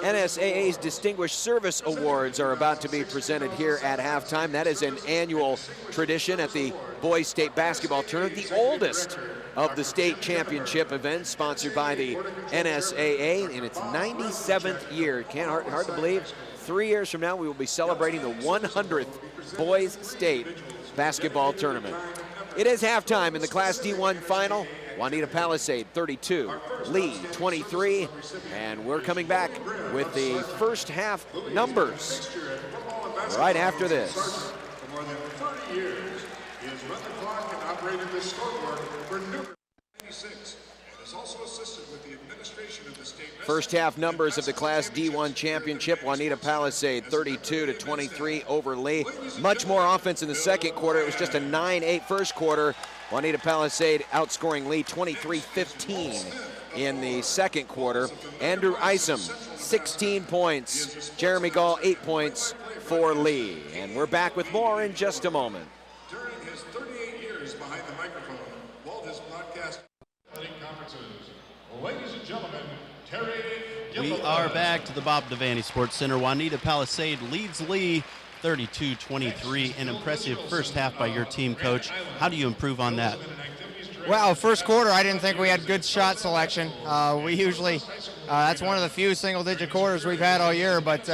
Speaker 1: NSAA's Distinguished Service Awards are about to be presented here at halftime. That is an annual tradition at the boys state basketball tournament, the oldest of the state championship events, sponsored by the NSAA in its 97th year. Hard to believe. 3 years from now, we will be celebrating the 100th boys state basketball tournament. It is halftime in the Class D1 final. Wauneta-Palisade 32, Leigh 23, and we're coming back with the first half numbers right after this.
Speaker 2: For more than 30 years, he has run the clock and operated the scoreboard for numerous 96, and has also assisted with the administration of the state.
Speaker 1: First half numbers of the Class D1 championship. Wauneta-Palisade 32-23 over Leigh. Much more offense in the second quarter. It was just a 9-8 first quarter. Wauneta-Palisade outscoring Leigh 23-15 in the second quarter. Andrew Isom, 16 points. Jeremy Gall, 8 points for Leigh. And we're back with more in just a moment.
Speaker 2: During his 38 years behind the microphone, Walt has broadcast conferences. Ladies and gentlemen, Terry Gilliland.
Speaker 6: We are back to the Bob Devaney Sports Center. Wauneta-Palisade leads Leigh 32-23. An impressive first half by your team, Coach. How do you improve on that?
Speaker 8: Well, first quarter, I didn't think we had good shot selection. We usually, that's one of the few single-digit quarters we've had all year, but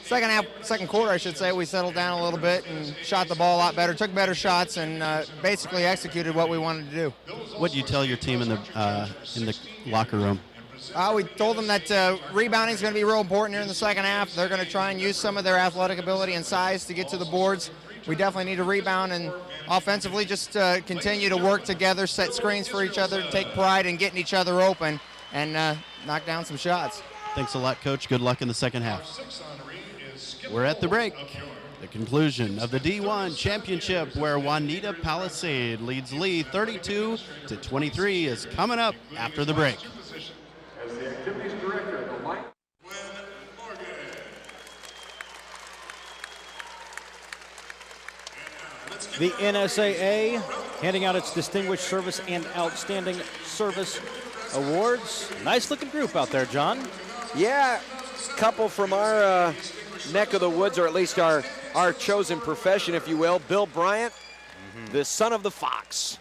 Speaker 8: second quarter, I should say, we settled down a little bit and shot the ball a lot better, took better shots, and basically executed what we wanted to do.
Speaker 6: What do you tell your team in the locker room?
Speaker 8: We told them that rebounding is going to be real important here in the second half. They're going to try and use some of their athletic ability and size to get to the boards. We definitely need to rebound, and offensively just continue to work together, set screens for each other, take pride in getting each other open, and knock down some shots.
Speaker 6: Thanks a lot, Coach. Good luck in the second half. We're at the break. The conclusion of the D1 championship, where Wauneta-Palisade leads Leigh 32-23, is coming up after the break.
Speaker 2: As the activities director of the line.
Speaker 3: The NSAA handing out its Distinguished Service and Outstanding Service Awards. Nice looking group out there, John.
Speaker 1: Yeah, couple from our neck of the woods, or at least our chosen profession, if you will. Bill Bryant, the son of the Fox.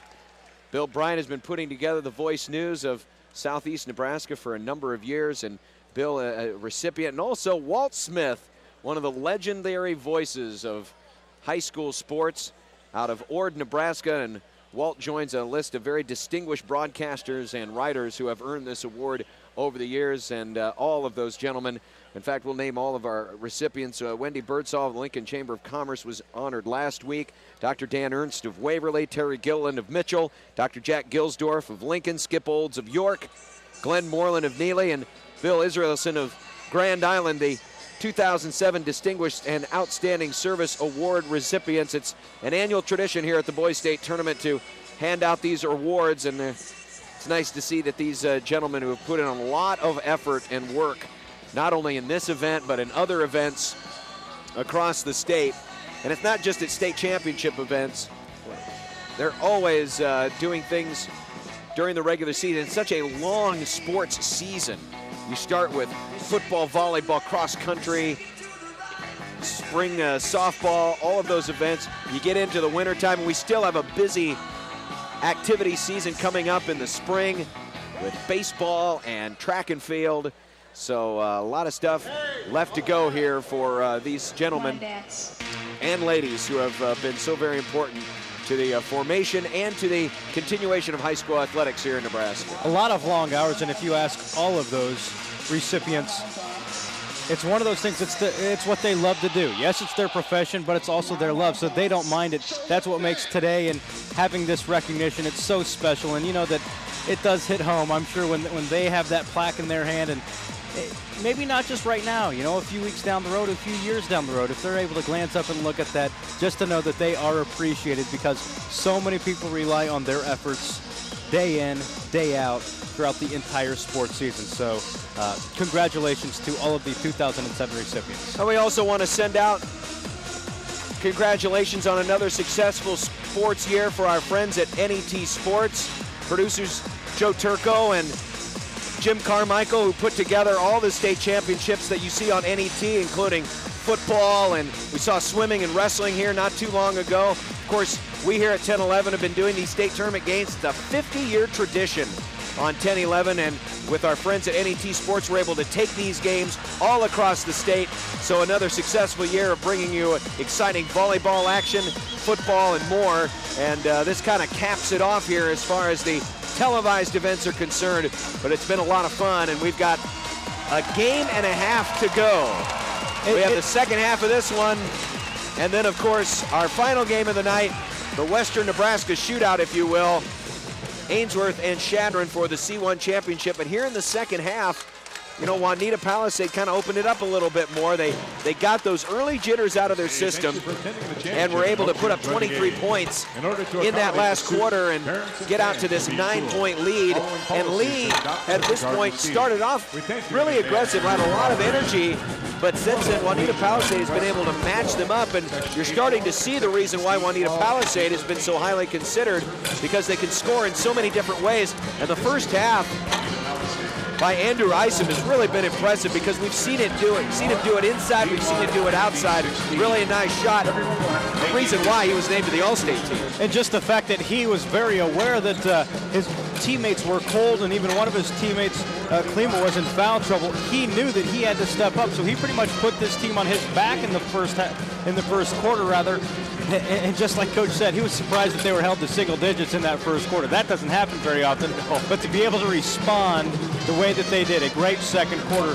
Speaker 1: Bill Bryant has been putting together the Voice News of Southeast Nebraska for a number of years, and Bill, a recipient, and also Walt Smith, one of the legendary voices of high school sports out of Ord, Nebraska, and Walt joins a list of very distinguished broadcasters and writers who have earned this award over the years, and all of those gentlemen. In fact, we'll name all of our recipients. Wendy Birdsall of the Lincoln Chamber of Commerce was honored last week. Dr. Dan Ernst of Waverly, Terry Gilliland of Mitchell, Dr. Jack Gilsdorf of Lincoln, Skip Olds of York, Glenn Moreland of Neely, and Bill Israelson of Grand Island, the 2007 Distinguished and Outstanding Service Award recipients. It's an annual tradition here at the Boys State Tournament to hand out these awards, and it's nice to see that these gentlemen who have put in a lot of effort and work, not only in this event, but in other events across the state. And it's not just at state championship events. They're always doing things during the regular season. It's such a long sports season. You start with football, volleyball, cross country, spring softball, all of those events. You get into the wintertime, and we still have a busy activity season coming up in the spring with baseball and track and field. So a lot of stuff left to go here for these gentlemen and ladies who have been so very important to the formation and to the continuation of high school athletics here in Nebraska.
Speaker 3: A lot of long hours, and if you ask all of those recipients, it's one of those things, it's what they love to do. Yes, it's their profession, but it's also their love, so they don't mind it. That's what makes today and having this recognition, it's so special. And you know that it does hit home, I'm sure, when they have that plaque in their hand, and maybe not just right now, you know, a few weeks down the road, a few years down the road, if they're able to glance up and look at that, just to know that they are appreciated, because so many people rely on their efforts day in, day out throughout the entire sports season. So congratulations to all of the 2007 recipients.
Speaker 1: And we also want to send out congratulations on another successful sports year for our friends at NET Sports, producers Joe Turco and Jim Carmichael, who put together all the state championships that you see on NET, including football, and we saw swimming and wrestling here not too long ago. Of course, we here at 10-11 have been doing these state tournament games. It's a 50-year tradition on 10-11, and with our friends at NET Sports, we're able to take these games all across the state. So another successful year of bringing you exciting volleyball action, football, and more. And this kind of caps it off here as far as the televised events are concerned, but it's been a lot of fun, and we've got a game and a half to go. We have the second half of this one, and then, of course, our final game of the night, the Western Nebraska shootout, if you will, Ainsworth and Shadron for the C1 championship. But here in the second half, you know, Wauneta-Palisade kind of opened it up a little bit more. They got those early jitters out of their system and were able to put up 23 points in that last quarter and get out to this 9-point lead. And Leigh, at this point, started off really aggressive, had a lot of energy, but since then, Wauneta-Palisade has been able to match them up, and you're starting to see the reason why Wauneta-Palisade has been so highly considered, because they can score in so many different ways. And the first half by Andrew Isom has really been impressive, because we've seen him do it inside, we've seen him do it outside. Really a nice shot. The reason why he was named to the All-State team.
Speaker 3: And just the fact that he was very aware that his teammates were cold, and even one of his teammates, Klima, was in foul trouble. He knew that he had to step up, so he pretty much put this team on his back in the first quarter, rather. And just like Coach said, he was surprised that they were held to single digits in that first quarter. That doesn't happen very often, but to be able to respond the way that they did, a great second quarter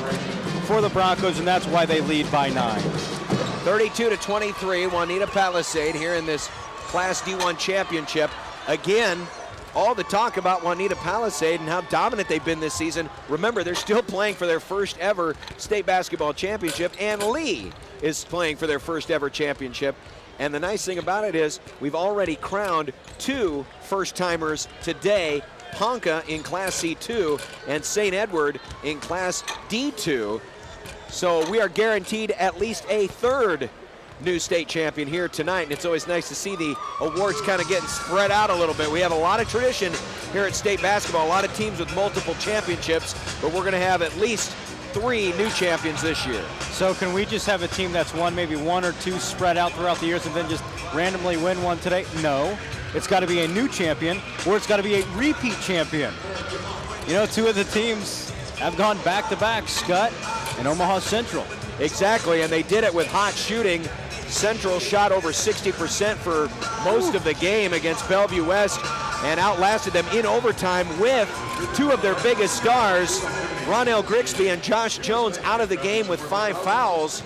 Speaker 3: for the Broncos, and that's why they lead by 9.
Speaker 1: 32-23, Wauneta-Palisade here in this Class D1 championship. Again, all the talk about Wauneta-Palisade and how dominant they've been this season. Remember, they're still playing for their first ever state basketball championship, and Leigh is playing for their first ever championship. And the nice thing about it is we've already crowned 2 first-timers today, Ponca in Class C2 and St. Edward in Class D2. So we are guaranteed at least a 3rd new state champion here tonight, and it's always nice to see the awards kind of getting spread out a little bit. We have a lot of tradition here at state basketball, a lot of teams with multiple championships, but we're going to have at least 3 new champions this year.
Speaker 3: So can we just have a team that's won maybe 1 or 2 spread out throughout the years and then just randomly win one today? No. It's got to be a new champion, or it's got to be a repeat champion. You know, 2 of the teams have gone back-to-back, Scott and Omaha Central.
Speaker 1: Exactly, and they did it with hot shooting. Central shot over 60% for most of the game against Bellevue West and outlasted them in overtime with 2 of their biggest stars, Ronell Grigsby and Josh Jones, out of the game with 5 fouls.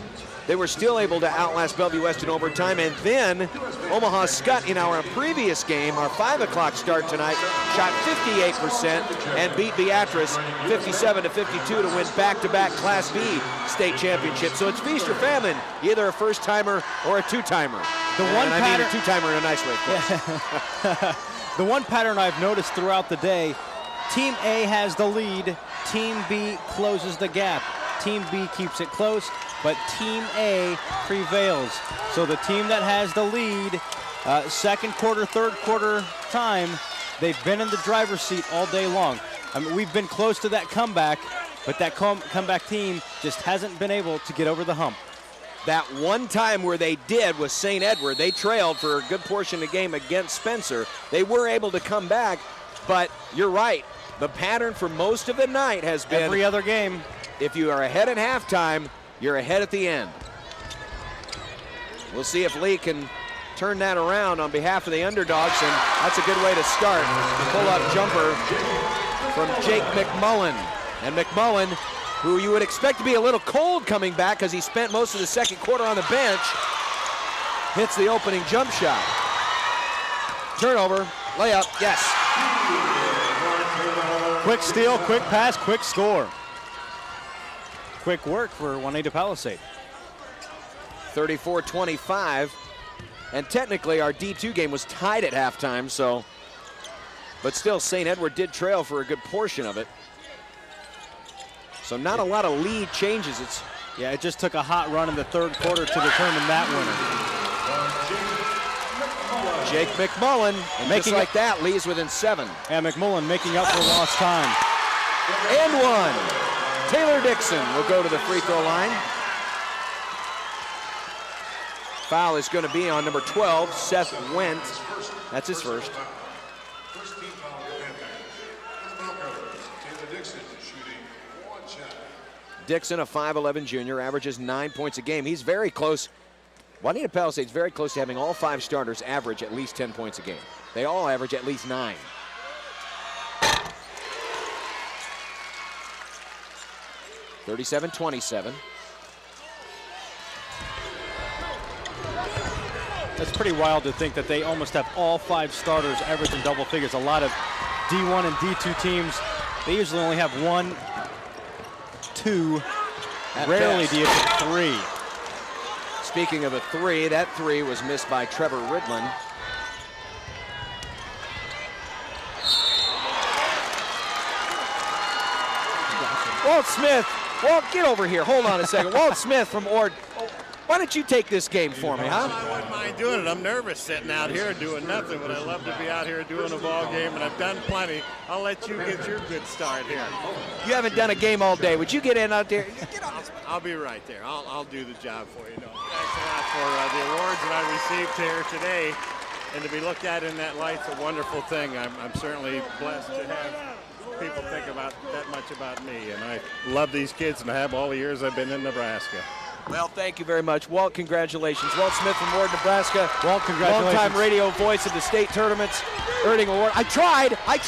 Speaker 1: They were still able to outlast Bellevue West in overtime. And then Omaha Skutt in our previous game, our 5 o'clock start tonight, shot 58% and beat Beatrice 57-52 to win back-to-back Class B state championship. So it's feast or famine, either a first-timer or a 2-timer. I mean a 2-timer in a nice way, of course.
Speaker 3: The one pattern I've noticed throughout the day, Team A has the lead, Team B closes the gap. Team B keeps it close, but Team A prevails. So the team that has the lead, second quarter, third quarter time, they've been in the driver's seat all day long. I mean, we've been close to that comeback, but that comeback team just hasn't been able to get over the hump.
Speaker 1: That one time where they did was St. Edward. They trailed for a good portion of the game against Spencer. They were able to come back, but you're right. The pattern for most of the night has been
Speaker 3: every other game.
Speaker 1: If you are ahead at halftime, you're ahead at the end. We'll see if Leigh can turn that around on behalf of the underdogs, and that's a good way to start. Pull-up jumper from Jake McMullen. And McMullen, who you would expect to be a little cold coming back because he spent most of the second quarter on the bench, hits the opening jump shot. Turnover, layup, yes.
Speaker 3: Quick steal, quick pass, quick score. Quick work for Wauneta-Palisade.
Speaker 1: 34-25. And technically our D2 game was tied at halftime, so, but still St. Edward did trail for a good portion of it. So not a lot of lead changes.
Speaker 3: Yeah, it just took a hot run in the third quarter to determine that winner.
Speaker 1: Jake McMullen, and making like that, Lee's within 7.
Speaker 3: And McMullen making up for lost time.
Speaker 1: And one. Taylor Dixon will go to the free throw line. Foul is going to be on number 12, Seth Wendt. That's his first. Dixon, a 5'11 junior, averages 9 points a game. He's very close. Wauneta-Palisade's very close to having all 5 starters average at least 10 points a game. They all average at least 9. (37-27).
Speaker 3: That's pretty wild to think that they almost have all 5 starters averaging double figures. A lot of D1 and D2 teams, they usually only have 1, 2, rarely do you get 3.
Speaker 1: Speaking of a 3, that 3 was missed by Trevor Ridlin. Walt Smith, Walt, get over here. Hold on a second. Walt Smith from Ord. Why don't you take this game for me, huh?
Speaker 9: I wouldn't mind doing it. I'm nervous sitting out here doing nothing, but I love to be out here doing a ball game, and I've done plenty. I'll let you get your good start here.
Speaker 1: You haven't done a game all day. Would you get in out there? Get on.
Speaker 9: I'll be right there. I'll do the job for you. No, thanks a lot for the awards that I received here today, and to be looked at in that light's a wonderful thing. I'm certainly blessed to have people think about that much about me, and I love these kids, and I have all the years I've been in Nebraska.
Speaker 1: Well, thank you very much. Walt, congratulations. Walt Smith from Ward, Nebraska.
Speaker 3: Walt, congratulations.
Speaker 1: Longtime radio voice of the state tournaments, earning an award. I tried. I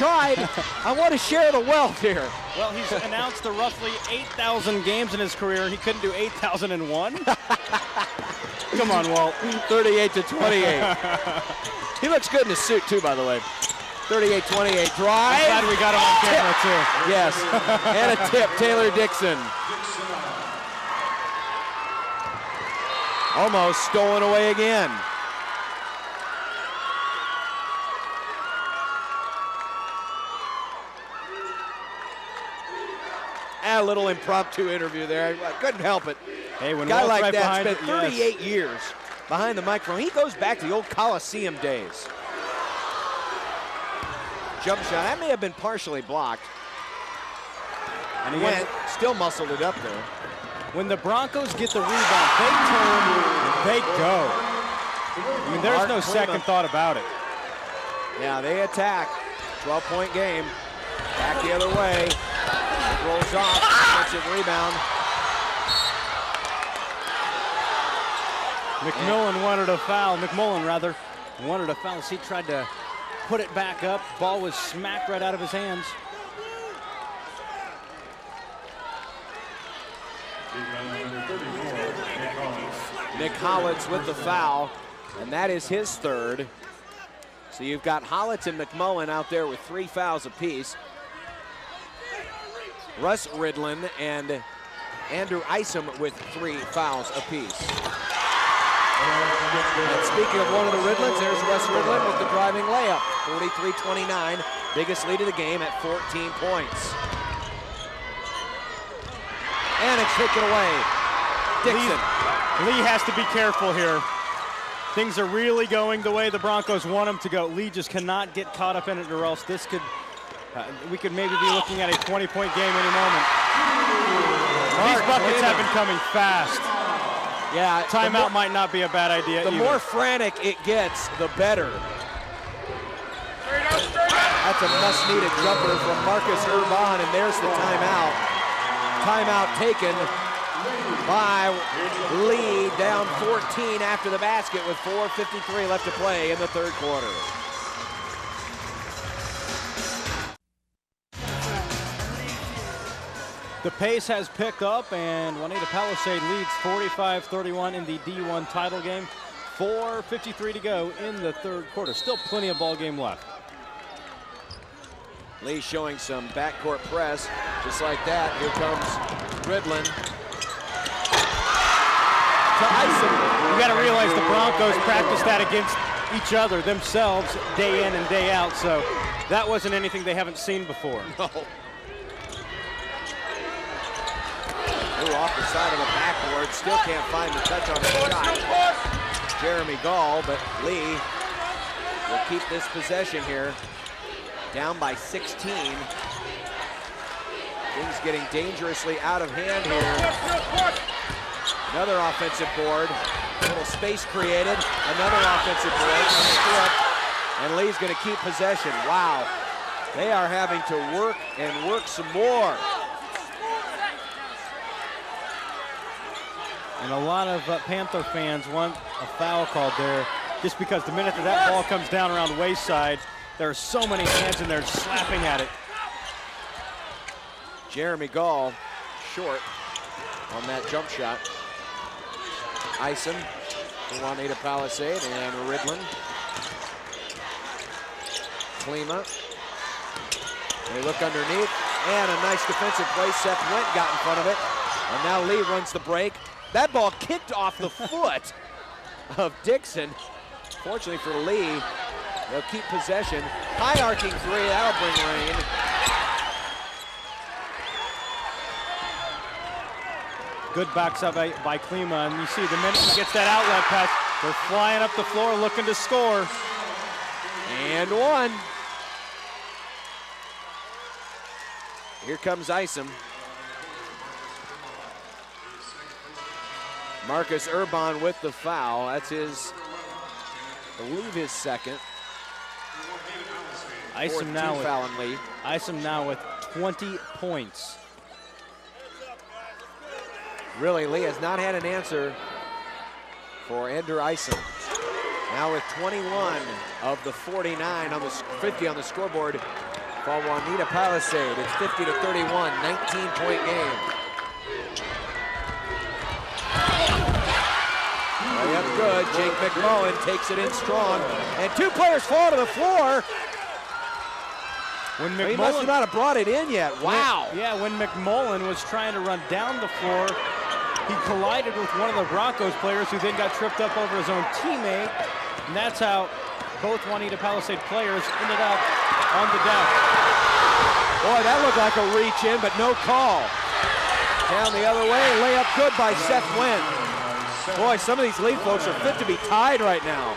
Speaker 1: want to share the wealth here.
Speaker 3: Well, he's announced the roughly 8,000 games in his career. He couldn't do 8,001. Come on, Walt.
Speaker 1: 38-28. He looks good in his suit, too, by the way. 38-28 drive.
Speaker 3: I'm glad we got him on camera, too.
Speaker 1: Yes, and a tip, Taylor Dixon. Almost stolen away again. A little impromptu interview there. I couldn't help it.
Speaker 3: Hey, when
Speaker 1: a guy
Speaker 3: Walt's
Speaker 1: like
Speaker 3: right
Speaker 1: that spent
Speaker 3: behind,
Speaker 1: 38 years behind the microphone. He goes back to the old Coliseum days. Jump shot. That may have been partially blocked. And he went, still muscled it up there.
Speaker 3: When the Broncos get the rebound, they turn, they go. I mean, there's no second thought about it.
Speaker 1: Yeah, they attack. 12-point game. Back the other way. It rolls off. Defensive rebound.
Speaker 3: McMullen wanted a foul. McMullen, rather, wanted a foul. He tried to put it back up. Ball was smacked right out of his hands.
Speaker 1: Nick Hollitz with the foul, and that is his third. So you've got Hollitz and McMullen out there with 3 fouls apiece. Russ Ridlin and Andrew Isom with 3 fouls apiece. And speaking of one of the Ridlins, there's Russ Ridlin with the driving layup. 43-29, biggest lead of the game at 14 points. And it's taken away. Dixon.
Speaker 3: Leigh has to be careful here. Things are really going the way the Broncos want them to go. Leigh just cannot get caught up in it, or else this could, we could maybe be looking at a 20-point game any moment. These buckets have been coming fast.
Speaker 1: Yeah,
Speaker 3: timeout might not be a bad idea
Speaker 1: The
Speaker 3: either.
Speaker 1: more frantic it gets, the better. That's a much-needed jumper from Marcus Urban, and there's the timeout. Timeout taken by Leigh, down 14 after the basket with 4:53 left to play in the third quarter.
Speaker 3: The pace has picked up, and Wauneta-Palisade leads 45-31 in the D1 title game. 4:53 to go in the third quarter. Still plenty of ball game left.
Speaker 1: Leigh showing some backcourt press, just like that. Here comes Ridlin. To Ison.
Speaker 3: You got to realize the Broncos practice that against each other themselves day in and day out, so that wasn't anything they haven't seen before.
Speaker 1: No. Ooh, off the side of the backboard, still can't find the touch on the shot. Jeremy Gall, but Leigh will keep this possession here. Down by 16. Things getting dangerously out of hand here. Another offensive board. A little space created. Another offensive board. And Leigh's going to keep possession. Wow. They are having to work and work some more.
Speaker 3: And a lot of Panther fans want a foul called there, just because the minute that ball comes down around waist side, there are so many hands in there slapping at it.
Speaker 1: Jeremy Gall short on that jump shot. Ison for Wauneta-Palisade, and Ridlin. Klima. They look underneath, and a nice defensive play. Seth Went got in front of it, and now Leigh runs the break. That ball kicked off the foot of Dixon. Fortunately for Leigh, they'll keep possession. High arcing three, that'll bring rain.
Speaker 3: Good backside by Klima, and you see the minute he gets that outlet pass, they're flying up the floor looking to score.
Speaker 1: And one. Here comes Ison. Marcus Urban with the foul. That's his, I believe, his second.
Speaker 3: Ison now with 20 points.
Speaker 1: Really, Leigh has not had an answer for Ender Ison. Now with 21 of the 49 on the 50 on the scoreboard for Wauneta-Palisade. It's 50-31, 19-point game. Layup good. Jake McMullen takes it in strong, and two players fall to the floor.
Speaker 3: When
Speaker 1: He must not have brought it in yet. Wow.
Speaker 3: When McMullen was trying to run down the floor, he collided with one of the Broncos players, who then got tripped up over his own teammate. And that's how both Wauneta-Palisade players ended up on the deck.
Speaker 1: Boy, that looked like a reach in, but no call. Down the other way, layup good by Seth Wynn. Boy, some of these Leigh folks are fit to be tied right now.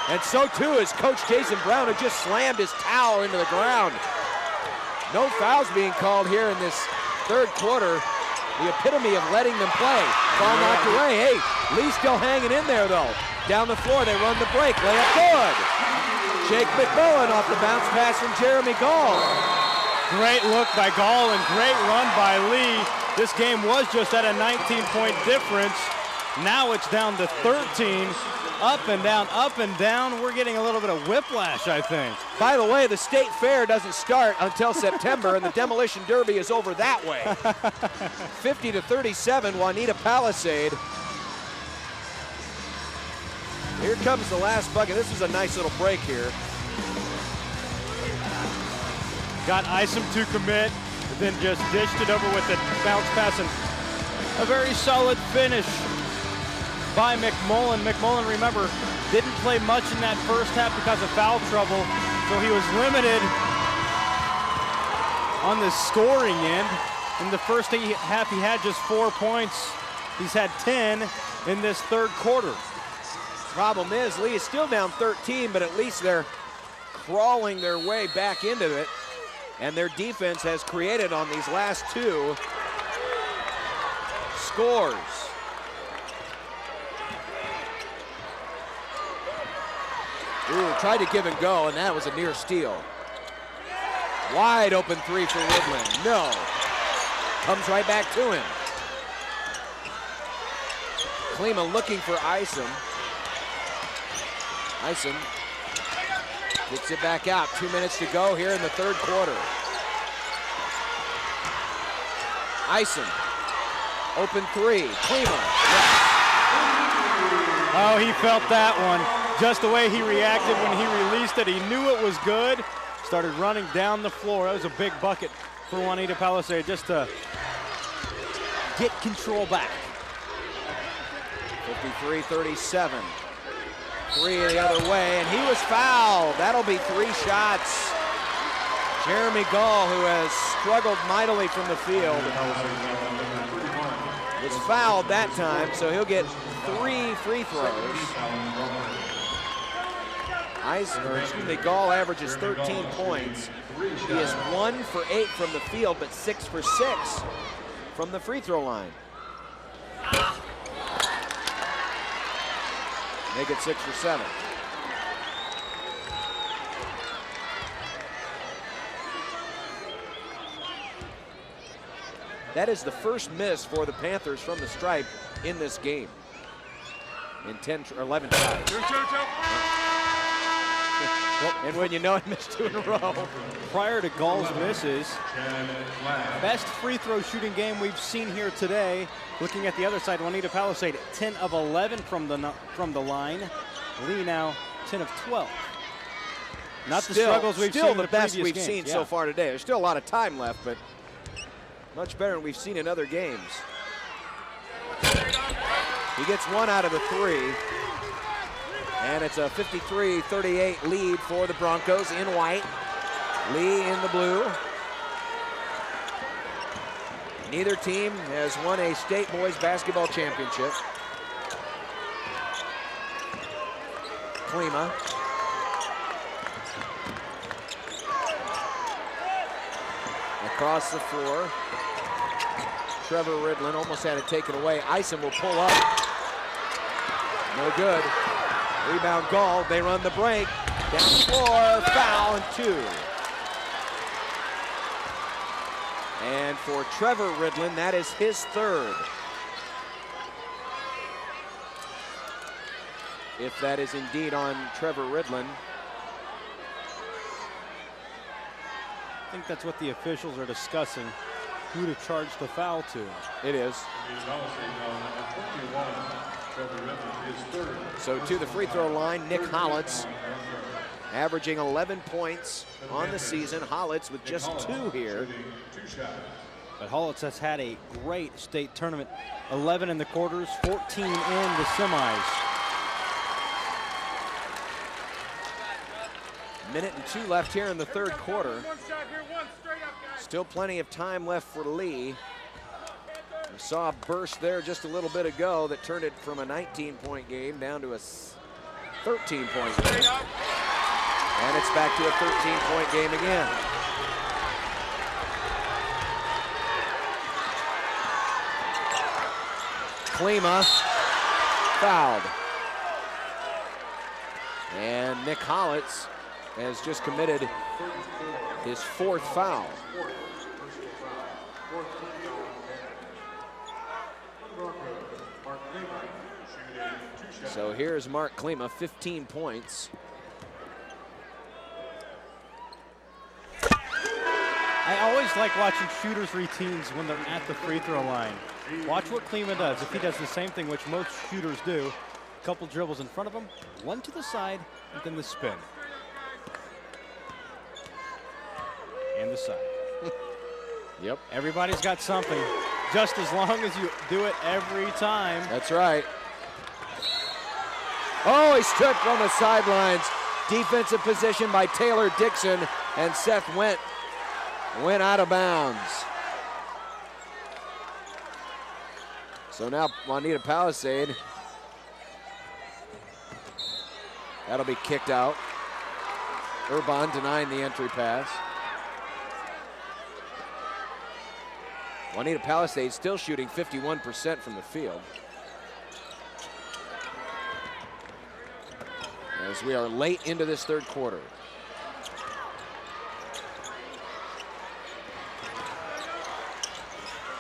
Speaker 1: And so too is Coach Jason Brown, who just slammed his towel into the ground. No fouls being called here in this third quarter. The epitome of letting them play. Ball knocked away. Hey, Leigh still hanging in there though. Down the floor, they run the break. Layup good. Jake McMullen off the bounce pass from Jeremy Gall.
Speaker 3: Great look by Gall and great run by Leigh. This game was just at a 19-point difference. Now it's down to 13. Up and down, up and down. We're getting a little bit of whiplash, I think.
Speaker 1: By the way, the State Fair doesn't start until September, and the Demolition Derby is over that way. 50-37, Wauneta-Palisade. Here comes the last bucket. This is a nice little break here.
Speaker 3: Got Ison to commit, then just dished it over with the bounce pass, and a very solid finish by McMullen. McMullen, remember, didn't play much in that first half because of foul trouble, so he was limited on the scoring end. In the first half, he had just 4 points. He's had 10 in this third quarter.
Speaker 1: Problem is, Leigh is still down 13, but at least they're crawling their way back into it, and their defense has created on these last two scores. Ooh, tried to give and go, and that was a near steal. Wide open three for Ridlin. No. Comes right back to him. Klima looking for Isom. Isom gets it back out. 2 minutes to go here in the third quarter. Isom, open three. Klima.
Speaker 3: Oh, he felt that one. Just the way he reacted when he released it. He knew it was good. Started running down the floor. That was a big bucket for Wauneta-Palisade just to get control back.
Speaker 1: 53-37. Three the other way, and he was fouled. That'll be 3 shots. Jeremy Gall, who has struggled mightily from the field, was fouled that time, so he'll get 3 free throws. Gall averages 13 points. He is 1 for 8 from the field, but 6 for 6 from the free throw line. Make it 6 for 7. That is the first miss for the Panthers from the stripe in this game. In 10 or 11 tries. And when you know it, missed 2 in a row.
Speaker 3: Prior to Gall's misses, best free throw shooting game we've seen here today. Looking at the other side, Wauneta-Palisade 10 of 11 from the line. Leigh now 10 of 12. Not the struggles we've seen in the
Speaker 1: best
Speaker 3: previous
Speaker 1: we've
Speaker 3: games.
Speaker 1: seen so far today. There's still a lot of time left, but much better than we've seen in other games. He gets 1 out of the 3. And it's a 53-38 lead for the Broncos in white. Leigh in the blue. Neither team has won a state boys basketball championship. Klima. Across the floor. Trevor Ridlin almost had it taken away. Isom will pull up. No good. Rebound Gall. They run the break. Down the floor. Foul and 2. And for Trevor Ridlin, that is his 3rd. If that is indeed on Trevor Ridlin.
Speaker 3: I think that's what the officials are discussing, who to charge the foul to.
Speaker 1: It is. So to the free throw line, Nick Hollitz, averaging 11 points on the season. Hollitz with just 2 here.
Speaker 3: But Hollitz has had a great state tournament. 11 in the quarters, 14 in the semis.
Speaker 1: Minute and 2 left here in the third quarter. Still plenty of time left for Leigh. We saw a burst there just a little bit ago that turned it from a 19-point game down to a 13-point game. And it's back to a 13-point game again. Klima fouled. And Nick Hollitz has just committed his 4th foul. So here's Mark Klima, 15 points.
Speaker 3: I always like watching shooters' routines when they're at the free throw line. Watch what Klima does. If he does the same thing, which most shooters do, a couple dribbles in front of him, 1 to the side, and then the spin. And the side.
Speaker 1: Yep.
Speaker 3: Everybody's got something, just as long as you do it every time.
Speaker 1: That's right. Oh, he stripped on the sidelines. Defensive position by Taylor Dixon, and Seth went out of bounds. So now Wauneta-Palisade, that'll be kicked out. Urban denying the entry pass. Wauneta-Palisade still shooting 51% from the field. as we are late into this third quarter.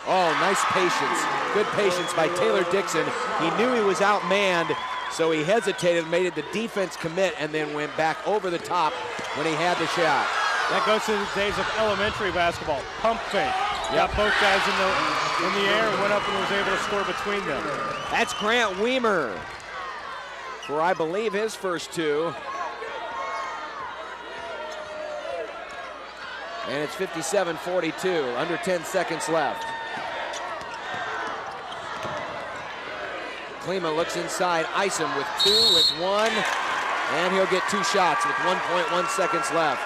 Speaker 1: Oh, nice patience. Good patience by Taylor Dixon. He knew he was outmanned, so he hesitated, made the defense commit, and then went back over the top when he had the shot.
Speaker 3: That goes to the days of elementary basketball. Pump fake. Got both guys in the air, went up and was able to score between them.
Speaker 1: That's Grant Weimer for, I believe, his first two. And it's 57-42, under 10 seconds left. Klima looks inside, Isom with two, with one, and he'll get two shots with 1.1 seconds left.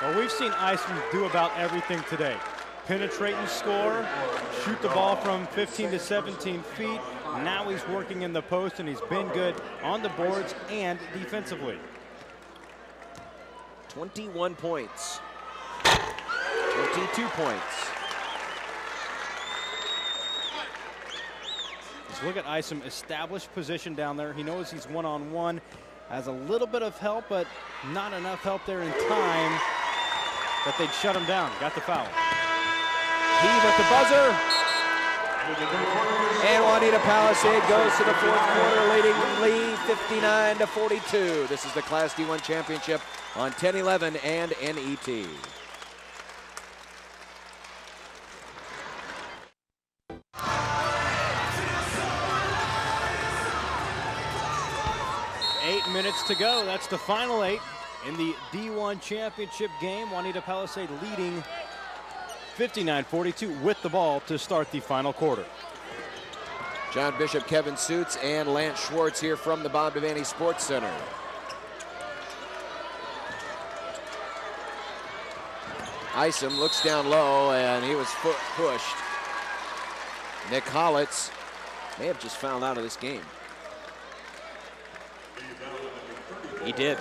Speaker 3: Well, we've seen Isom do about everything today. Penetrate and score, shoot the ball from 15 to 17 feet. Now he's working in the post, and he's been good on the boards and defensively.
Speaker 1: 21 points, 22 points.
Speaker 3: Just look at Isom, established position down there. He knows he's one-on-one, has a little bit of help, but not enough help there in time that they'd shut him down. Got the foul.
Speaker 1: Heave at the buzzer. And Wauneta-Palisade goes to the fourth quarter, leading Leigh 59-42. This is the Class D1 championship on 10-11 and NET.
Speaker 3: Eight minutes to go. That's the final 8 in the D1 championship game. Wauneta-Palisade leading 59-42 with the ball to start the final quarter.
Speaker 1: John Bishop, Kevin Suits, and Lance Schwartz here from the Bob Devaney Sports Center. Isom looks down low, and he was pushed. Nick Hollitz may have just fouled out of this game. He did.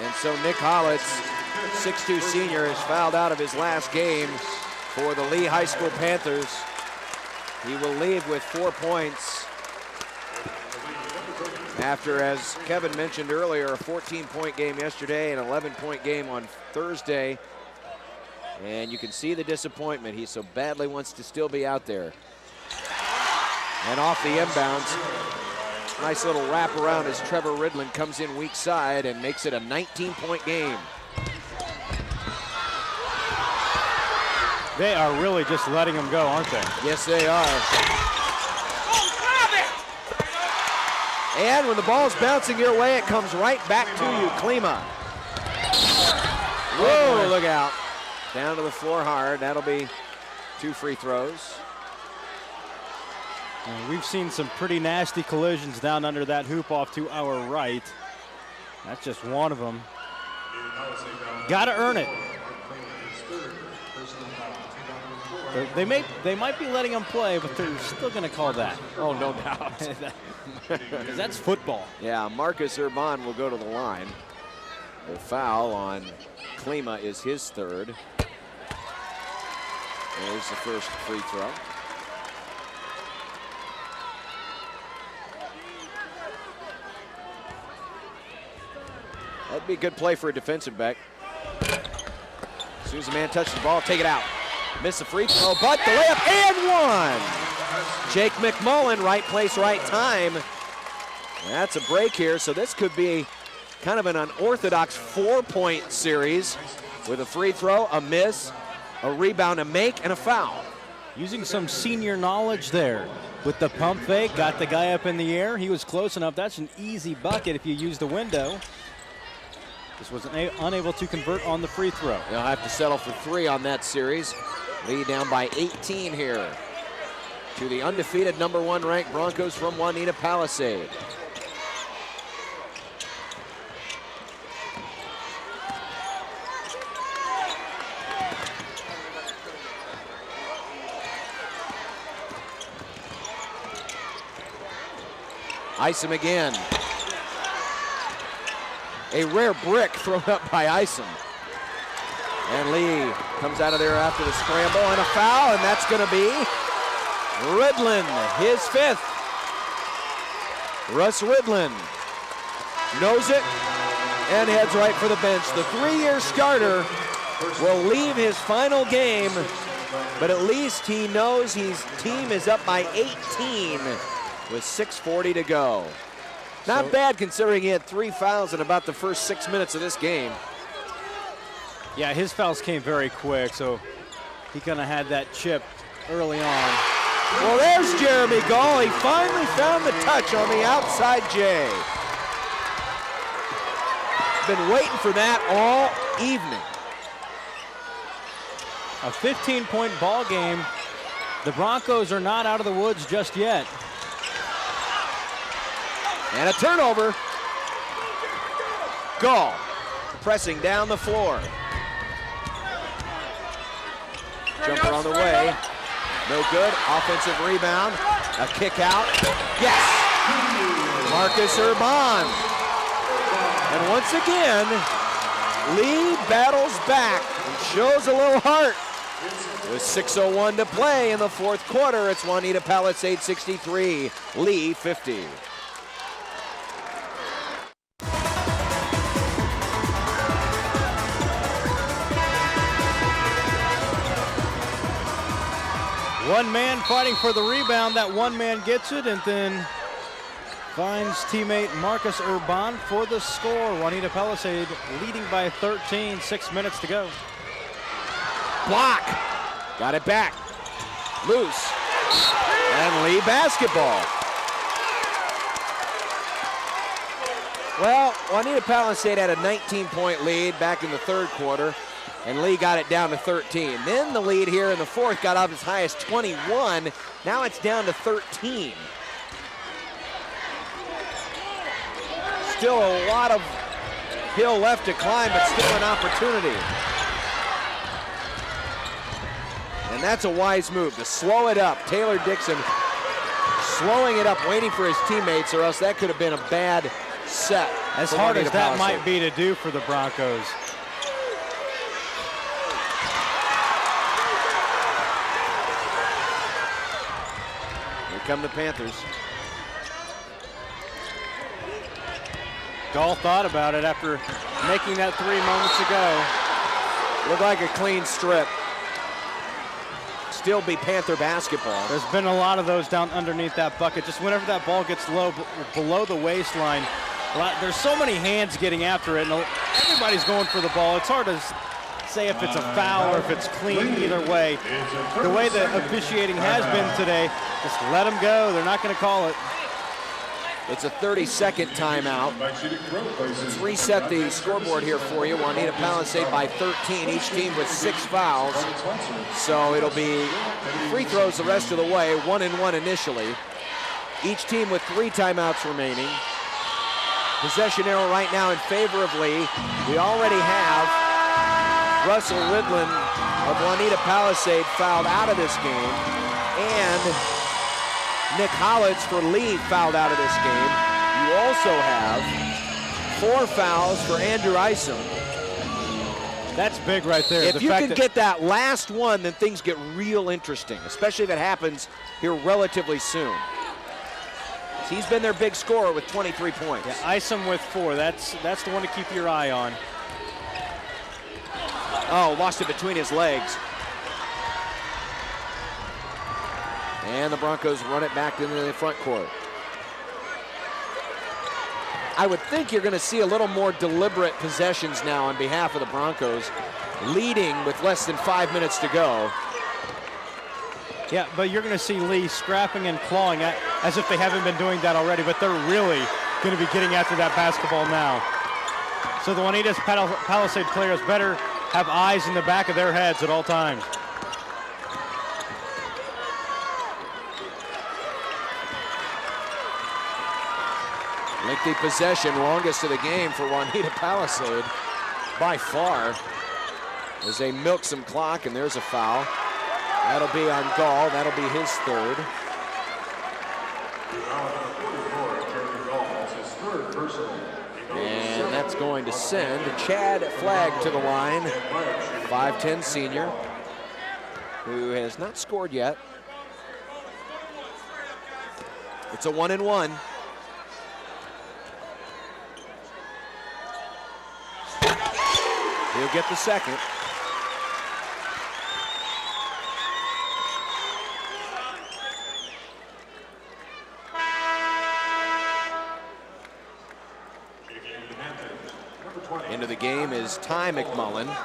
Speaker 1: And so Nick Hollitz, 6'2" senior, is fouled out of his last game for the Leigh High School Panthers. He will leave with 4 points after, as Kevin mentioned earlier, a 14-point game yesterday, an 11-point game on Thursday. And you can see the disappointment. He so badly wants to still be out there. And off the inbounds, nice little wrap around as Trevor Ridland comes in weak side and makes it a 19-point game.
Speaker 3: They are really just letting him go, aren't they?
Speaker 1: Yes, they are. And when the ball's bouncing your way, it comes right back to you, Klima. Whoa, look out. Down to the floor hard. That'll be 2 free throws.
Speaker 3: And we've seen some pretty nasty collisions down under that hoop off to our right. That's just one of them. Got to earn it. They might be letting him play, but they're still going to call that.
Speaker 1: Oh, no doubt.
Speaker 3: Because that's football.
Speaker 1: Yeah, Marcus Urban will go to the line. The foul on Klima is his third. There's the first free throw. That'd be a good play for a defensive back. As soon as the man touches the ball, take it out. Miss the free throw, but the layup and one. Jake McMullen, right place, right time. That's a break here, so this could be kind of an unorthodox 4-point series with a free throw, a miss, a rebound, a make, and a foul.
Speaker 3: Using some senior knowledge there with the pump fake, got the guy up in the air. He was close enough. That's an easy bucket if you use the window. Just was unable to convert on the free throw.
Speaker 1: They'll have to settle for 3 on that series. Lead down by 18 here to the undefeated #1 ranked Broncos from Wauneta-Palisade. Isom again. A rare brick thrown up by Isom. And Leigh comes out of there after the scramble and a foul, and that's going to be Ridland, his 5th. Russ Ridlin knows it and heads right for the bench. The 3-year starter will leave his final game, but at least he knows his team is up by 18 with 6:40 to go. Not bad considering he had 3 fouls in about the first 6 minutes of this game.
Speaker 3: Yeah, his fouls came very quick, so he kind of had that chip early on.
Speaker 1: Well, there's Jeremy Gall. He finally found the touch on the outside J. Been waiting for that all evening.
Speaker 3: A 15-point ball game. The Broncos are not out of the woods just yet.
Speaker 1: And a turnover. Gall pressing down the floor. Jumper on the way. No good. Offensive rebound. A kick out. Yes! Marcus Urban. And once again, Leigh battles back and shows a little heart. With 6:01 to play in the fourth quarter, it's Wauneta-Palisade 63, Leigh 50.
Speaker 3: One man fighting for the rebound. That one man gets it and then finds teammate Marcus Urban for the score. Wauneta-Palisade leading by 13, 6 minutes to go.
Speaker 1: Block. Got it back. Loose. And Leigh basketball. Well, Wauneta-Palisade had a 19-point lead back in the third quarter, and Leigh got it down to 13. Then the lead here in the fourth got up as high as 21. Now it's down to 13. Still a lot of hill left to climb, but still an opportunity. And that's a wise move to slow it up. Taylor Dixon slowing it up, waiting for his teammates, or else that could have been a bad set.
Speaker 3: As hard as that might be to do for the Broncos.
Speaker 1: Here come the Panthers.
Speaker 3: Gall thought about it after making that 3 moments ago.
Speaker 1: Looked like a clean strip. Still be Panther basketball.
Speaker 3: There's been a lot of those down underneath that bucket. Just whenever that ball gets low, below the waistline, there's so many hands getting after it, and everybody's going for the ball. It's hard to say if it's a foul or if it's clean either way. The way the officiating has been today, just let them go. They're not going to call it.
Speaker 1: It's a 30-second timeout. Let's reset the scoreboard here for you. Wauneta-Palisade by 13, each team with 6 fouls. So it'll be free throws the rest of the way, 1-and-1 initially. Each team with 3 timeouts remaining. Possession arrow right now in favor of Leigh. We already have Russell Ridlin of Wauneta-Palisade fouled out of this game, and Nick Hollitz for Leigh fouled out of this game. You also have 4 fouls for Andrew Isom.
Speaker 3: That's big right there.
Speaker 1: If you can get that last one, then things get real interesting, especially if it happens here relatively soon. He's been their big scorer with 23 points.
Speaker 3: Yeah, Isom with 4. That's the one to keep your eye on.
Speaker 1: Oh, lost it between his legs. And the Broncos run it back into the front court. I would think you're going to see a little more deliberate possessions now on behalf of the Broncos, leading with less than 5 minutes to go.
Speaker 3: Yeah, but you're going to see Leigh scrapping and clawing as if they haven't been doing that already, but they're really going to be getting after that basketball now. So the Wauneta-Palisade players better have eyes in the back of their heads at all times.
Speaker 1: Lengthy possession, longest of the game for Wauneta-Palisade by far, as they milk some clock, and there's a foul. That'll be on Gall. That'll be his 3rd. And that's going to send Chad Flagg to the line, 5'10" senior, who has not scored yet. It's a 1-and-1. He'll get the second. Into the game is Ty McMullen. I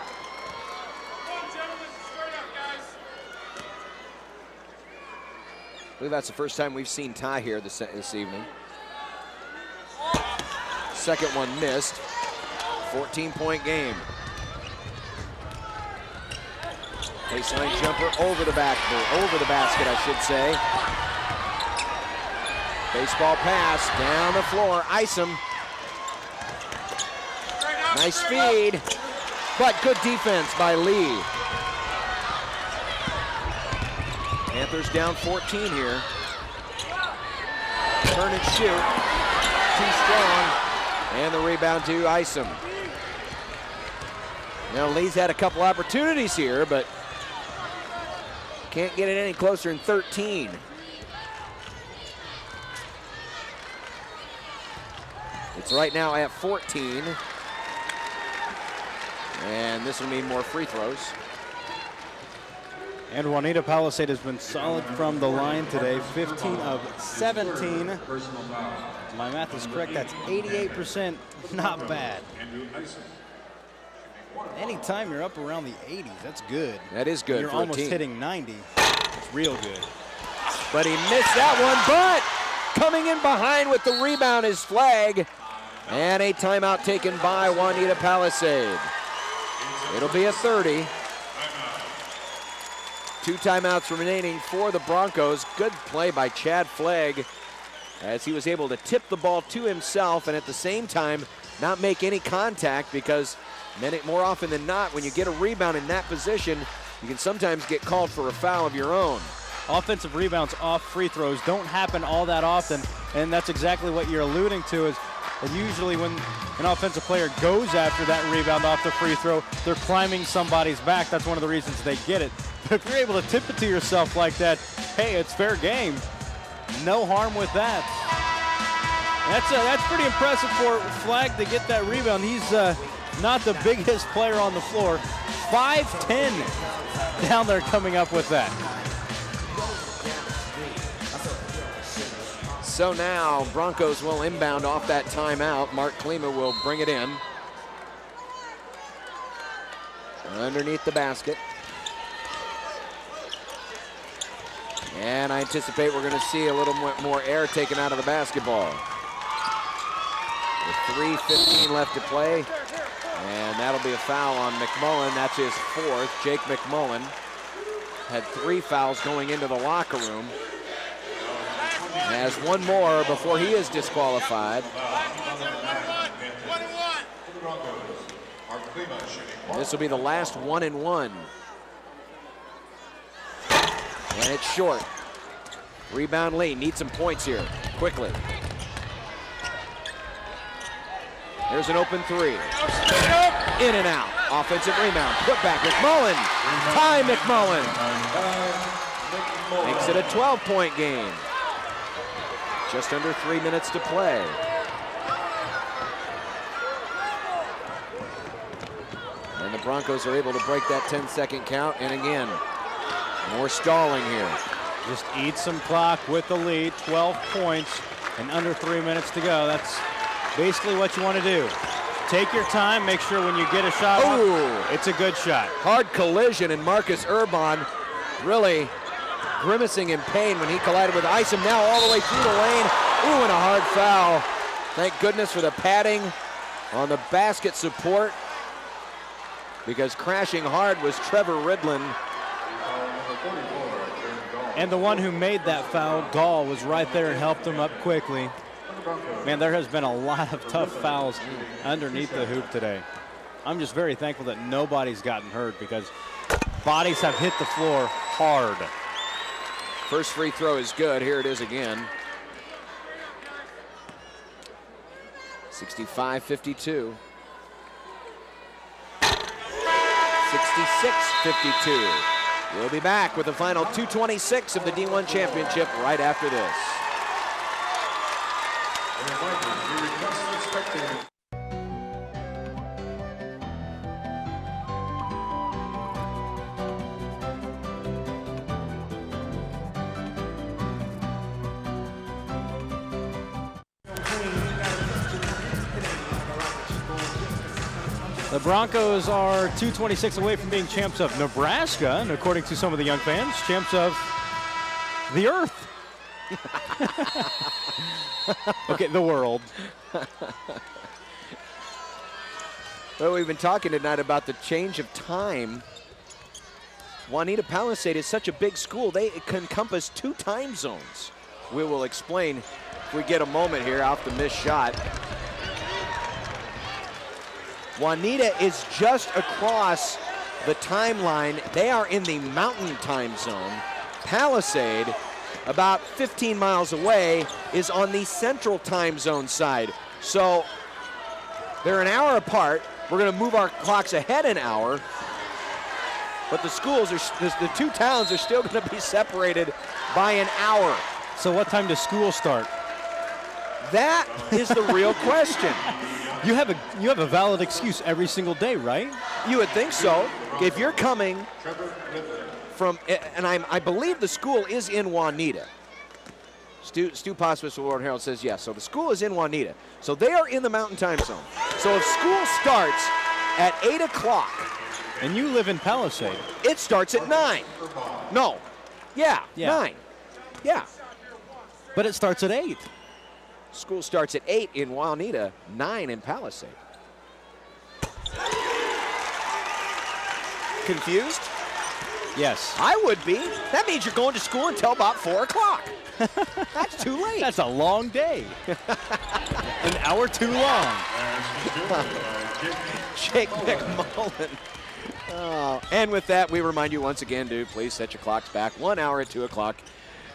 Speaker 1: believe that's the first time we've seen Ty here this evening. Second one missed. 14-point game. Baseline jumper over the basket, I should say. Baseball pass down the floor. Isom. Nice feed, but good defense by Leigh. Panthers down 14 here. Turn and shoot. Too strong. And the rebound to Isom. Now Lee's had a couple opportunities here, but can't get it any closer than 13. It's right now at 14. And this will mean more free throws.
Speaker 3: And Wauneta-Palisade has been solid from the line today, 15 of 17. My math is correct, that's 88%, not bad. Anytime you're up around the 80s, that's good.
Speaker 1: That is good.
Speaker 3: You're
Speaker 1: for
Speaker 3: almost
Speaker 1: a team.
Speaker 3: hitting 90. It's real good.
Speaker 1: But he missed that one, but coming in behind with the rebound is Flag. And a timeout taken by Wauneta-Palisade. It'll be a 30. 2 timeouts remaining for the Broncos. Good play by Chad Flegg as he was able to tip the ball to himself and at the same time not make any contact, because more often than not, when you get a rebound in that position, you can sometimes get called for a foul of your own.
Speaker 3: Offensive rebounds off free throws don't happen all that often, and that's exactly what you're alluding to. Is and usually when an offensive player goes after that rebound off the free throw, they're climbing somebody's back. That's one of the reasons they get it. But if you're able to tip it to yourself like that, hey, it's fair game. No harm with that. That's pretty impressive for Flag to get that rebound. He's not the biggest player on the floor. 5'10" down there coming up with that.
Speaker 1: So now Broncos will inbound off that timeout. Mark Klima will bring it in. Underneath the basket. And I anticipate we're going to see a little more air taken out of the basketball. With 3:15 left to play. And that'll be a foul on McMullen. That's his 4th. Jake McMullen had 3 fouls going into the locker room. Has 1 more before he is disqualified. This will be the last 1-and-1. And it's short. Rebound Leigh, need some points here, quickly. There's an open 3. In and out, offensive rebound, put back McMullen. Ty McMullen. Makes it a 12-point game. Just under 3 minutes to play. And the Broncos are able to break that 10-second count. And again, more stalling here.
Speaker 3: Just eat some clock with the lead, 12 points and under 3 minutes to go. That's basically what you want to do. Take your time, make sure when you get a shot off, it's a good shot.
Speaker 1: Hard collision, and Marcus Urban really grimacing in pain when he collided with Isom, now all the way through the lane. Ooh, and a hard foul. Thank goodness for the padding on the basket support, because crashing hard was Trevor Ridlin.
Speaker 3: And the one who made that foul, Gall, was right there and helped him up quickly. Man, there has been a lot of tough fouls underneath the hoop today. I'm just very thankful that nobody's gotten hurt, because bodies have hit the floor hard.
Speaker 1: First free throw is good. Here it is again. 65-52. 66-52. We'll be back with the final 2:26 of the D1 Championship right after this.
Speaker 3: The Broncos are 226 away from being champs of Nebraska, and according to some of the young fans, champs of the earth. Okay, the world.
Speaker 1: Well, we've been talking tonight about the change of time. Wauneta-Palisade is such a big school, they encompass 2 time zones. We will explain if we get a moment here off the missed shot. Wauneta is just across the timeline. They are in the mountain time zone. Palisade, about 15 miles away, is on the central time zone side. So they're an hour apart. We're going to move our clocks ahead an hour. But the schools are, the 2 towns are still going to be separated by an hour.
Speaker 3: So what time does school start?
Speaker 1: That is the real question.
Speaker 3: You have a valid excuse every single day, right?
Speaker 1: You would think so. If you're coming from, and I believe the school is in Wauneta. Stu Posmus of Lord Herald says yes. So the school is in Wauneta. So they are in the mountain time zone. So if school starts at 8 o'clock.
Speaker 3: And you live in Palisade.
Speaker 1: It starts at 9. No. Yeah. 9. Yeah.
Speaker 3: But it starts at 8.
Speaker 1: School starts at 8 in Wauneta, 9 in Palisade. Confused?
Speaker 3: Yes.
Speaker 1: I would be. That means you're going to school until about 4 o'clock. That's too late.
Speaker 3: That's a long day. An hour too long.
Speaker 1: Jake McMullen. Oh, and with that, we remind you once again to please set your clocks back 1 hour at 2 o'clock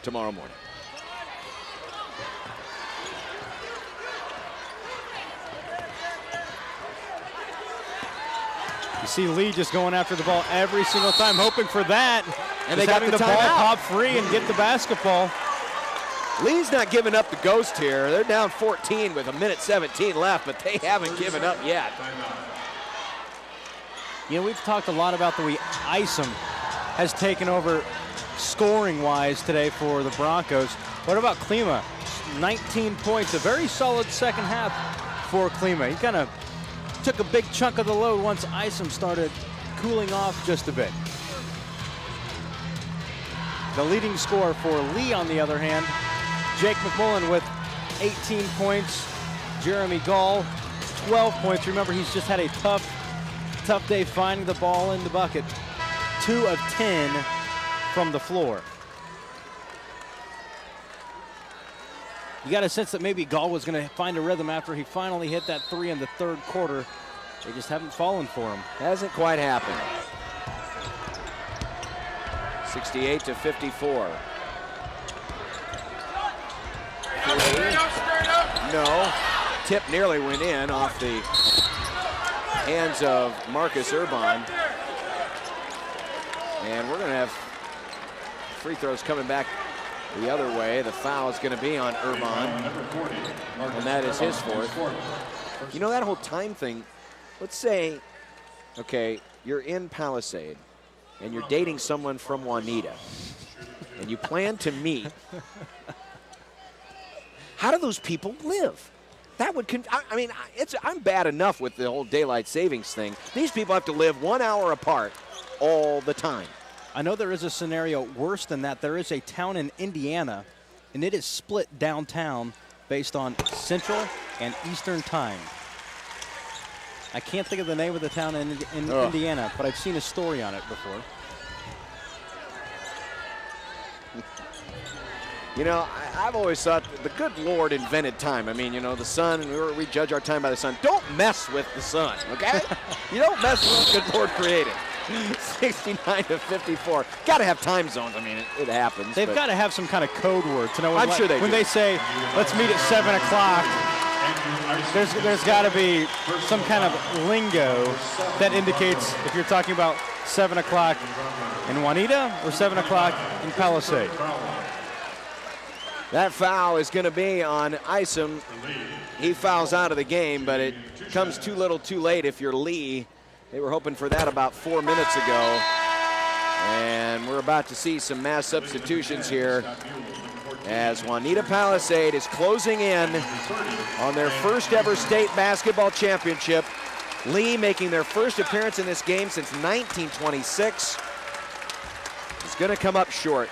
Speaker 1: tomorrow morning.
Speaker 3: You see Leigh just going after the ball every single time, hoping for that.
Speaker 1: And
Speaker 3: just
Speaker 1: they got
Speaker 3: having
Speaker 1: the
Speaker 3: ball
Speaker 1: timeout.
Speaker 3: pop free and get the basketball.
Speaker 1: Lee's not giving up the ghost here. They're down 14 with 1:17 left, but they haven't given up yet.
Speaker 3: You know, we've talked a lot about the way Isom has taken over scoring-wise today for the Broncos. What about Klima? 19 points, a very solid second half for Klima. He kind of took a big chunk of the load once Isom started cooling off just a bit. The leading scorer for Leigh, on the other hand, Jake McMullen with 18 points. Jeremy Gall, 12 points. Remember, he's just had a tough day finding the ball in the bucket. 2 of 10 from the floor. You got a sense that maybe Gall was going to find a rhythm after he finally hit that 3 in the third quarter. They just haven't fallen for him.
Speaker 1: Hasn't quite happened. 68-54. No. Tip nearly went in off the hands of Marcus Urban. And we're going to have free throws coming back the other way. The foul is going to be on Urban. And that is his 4th. You know, that whole time thing, let's say, okay, you're in Palisade and you're dating someone from Wauneta and you plan to meet. How do those people live? That would, I mean, I'm bad enough with the whole daylight savings thing. These people have to live 1 hour apart all the time.
Speaker 3: I know there is a scenario worse than that. There is a town in Indiana, and it is split downtown based on Central and Eastern time. I can't think of the name of the town in Indiana, but I've seen a story on it before.
Speaker 1: You know, I've always thought the good Lord invented time. I mean, you know, the sun, and we judge our time by the sun. Don't mess with the sun, okay? You don't mess with what the good Lord created. 69-54. Got to have time zones. I mean, it happens.
Speaker 3: They've got to have some kind of code word to know.
Speaker 1: I'm sure they do.
Speaker 3: When they say, let's meet at 7 o'clock, there's got to be some kind of lingo that indicates if you're talking about 7 o'clock in Wauneta or 7 o'clock in Palisade.
Speaker 1: That foul is going to be on Isom. He fouls out of the game, but it comes too little too late if you're Leigh. They were hoping for that about 4 minutes ago. And we're about to see some mass substitutions here as Wauneta-Palisade is closing in on their first ever state basketball championship. Leigh making their first appearance in this game since 1926. It's going to come up short.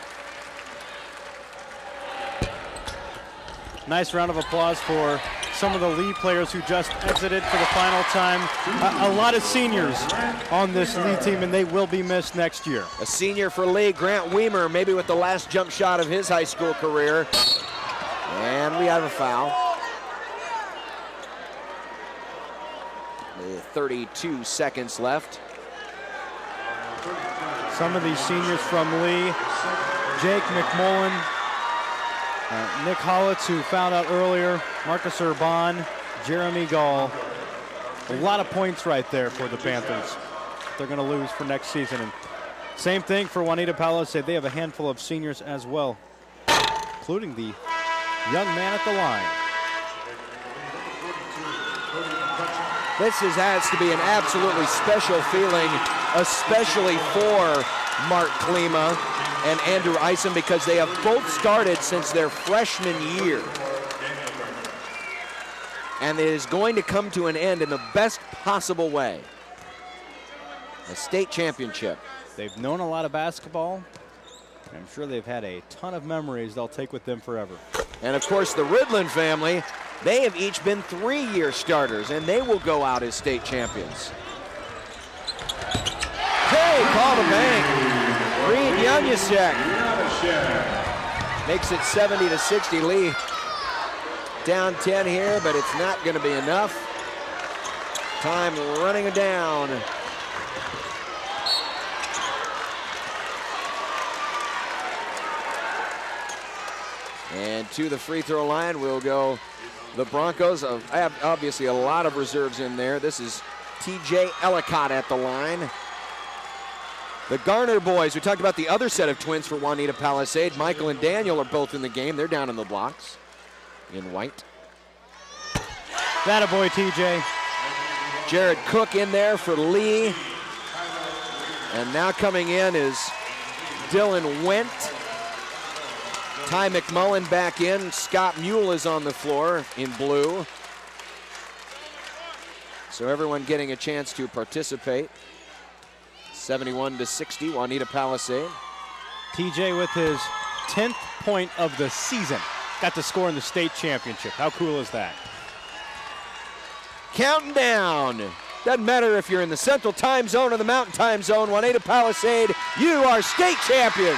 Speaker 3: Nice round of applause for some of the Leigh players who just exited for the final time. A lot of seniors on this Leigh team, and they will be missed next year.
Speaker 1: A senior for Leigh, Grant Weimer, maybe with the last jump shot of his high school career. And we have a foul. 32 seconds left.
Speaker 3: Some of these seniors from Leigh, Jake McMullen, Nick Hollitz, who found out earlier, Marcus Urban, Jeremy Gall. A lot of points right there for the Panthers. They're going to lose for next season. And same thing for Wauneta-Palisade. They have a handful of seniors as well, including the young man at the line.
Speaker 1: This has to be an absolutely special feeling, especially for Mark Klima and Andrew Isom, because they have both started since their freshman year. And it is going to come to an end in the best possible way. A state championship.
Speaker 3: They've known a lot of basketball. I'm sure they've had a ton of memories they'll take with them forever.
Speaker 1: And of course the Ridland family, they have each been 3-year starters, and they will go out as state champions. Hey, call the bank. Reed Youngusek makes it 70-60. Leigh down 10 here, but it's not going to be enough. Time running down. And to the free throw line will go the Broncos. Obviously a lot of reserves in there. This is TJ Ellicott at the line. The Garner boys, we talked about the other set of twins for Wauneta-Palisade. Michael and Daniel are both in the game. They're down in the blocks in white.
Speaker 3: Attaboy, TJ.
Speaker 1: Jared Cook in there for Leigh. And now coming in is Dylan Wendt. Ty McMullen back in. Scott Mule is on the floor in blue. So everyone getting a chance to participate. 71-60, Wauneta-Palisade.
Speaker 3: TJ with his 10th point of the season. Got to score in the state championship. How cool is that?
Speaker 1: Counting down. Doesn't matter if you're in the Central Time Zone or the Mountain Time Zone. Wauneta-Palisade, you are state champions.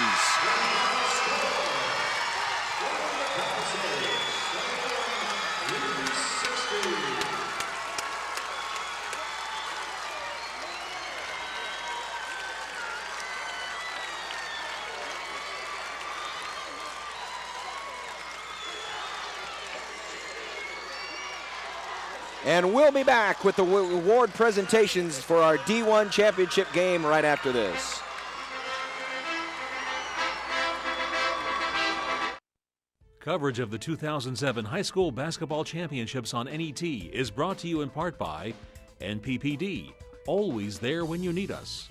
Speaker 1: And we'll be back with the award presentations for our D1 championship game right after this.
Speaker 4: Coverage of the 2007 High School Basketball Championships on NET is brought to you in part by NPPD, always there when you need us.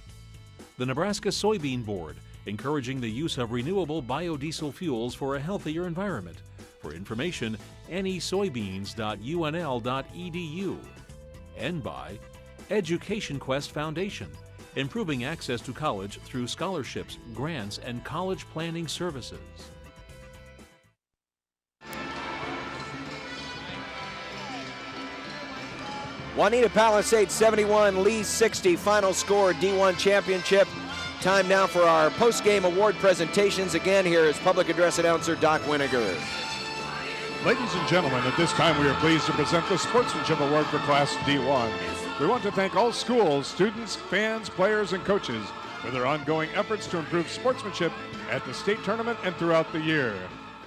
Speaker 4: The Nebraska Soybean Board, encouraging the use of renewable biodiesel fuels for a healthier environment. For information, nesoybeans.unl.edu. And by Education Quest Foundation, improving access to college through scholarships, grants, and college planning services.
Speaker 1: Wauneta-Palisade 71, Leigh 60, final score D1 championship. Time now for our post-game award presentations. Again, here is public address announcer Doc Winiger.
Speaker 2: Ladies and gentlemen, at this time we are pleased to present the Sportsmanship Award for Class D1. We want to thank all schools, students, fans, players, and coaches for their ongoing efforts to improve sportsmanship at the state tournament and throughout the year.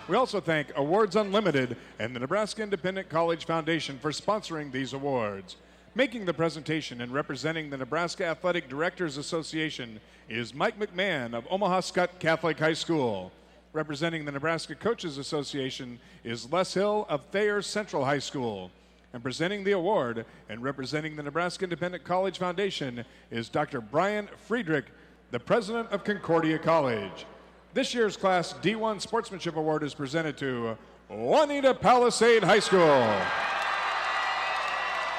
Speaker 2: We also thank Awards Unlimited and the Nebraska Independent College Foundation for sponsoring these awards. Making the presentation and representing the Nebraska Athletic Directors Association is Mike McMahon of Omaha Skutt Catholic High School. Representing the Nebraska Coaches Association is Les Hill of Thayer Central High School. And presenting the award and representing the Nebraska Independent College Foundation is Dr. Brian Friedrich, the president of Concordia College. This year's Class D1 Sportsmanship Award is presented to Wauneta-Palisade High School.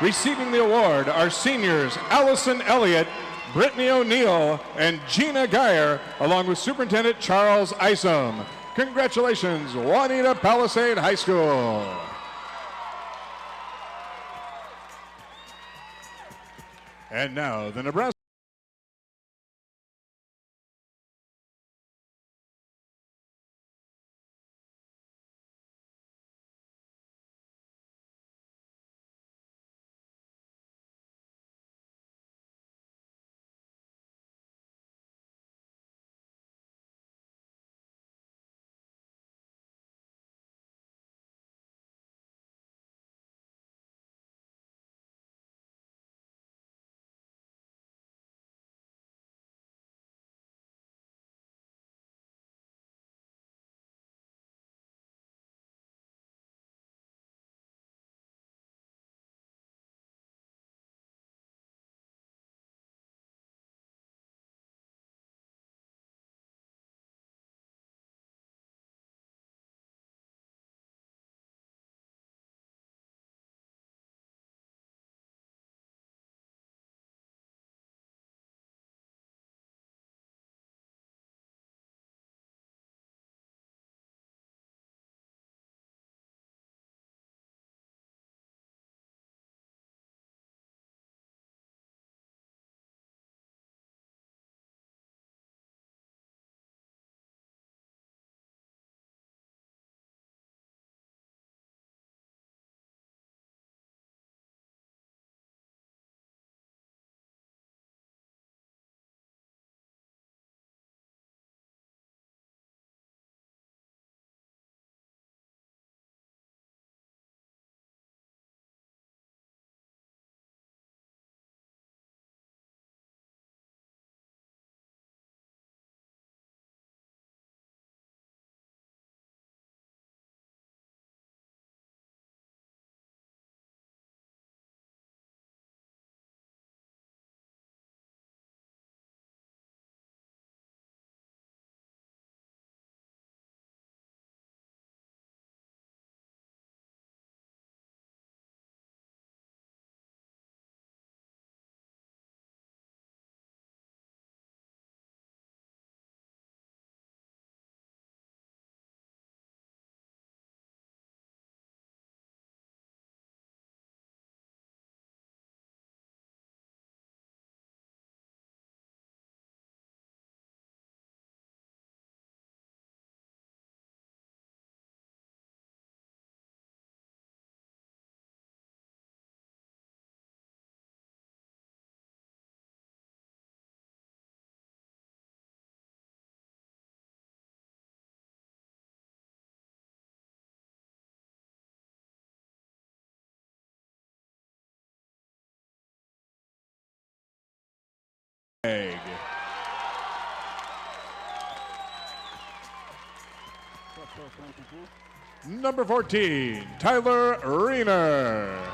Speaker 2: Receiving the award are seniors Allison Elliott, Brittany O'Neill, and Gina Geyer, along with Superintendent Charles Isom. Congratulations, Wauneta-Palisade High School. And now, the Nebraska Number 14, Tyler Reiner.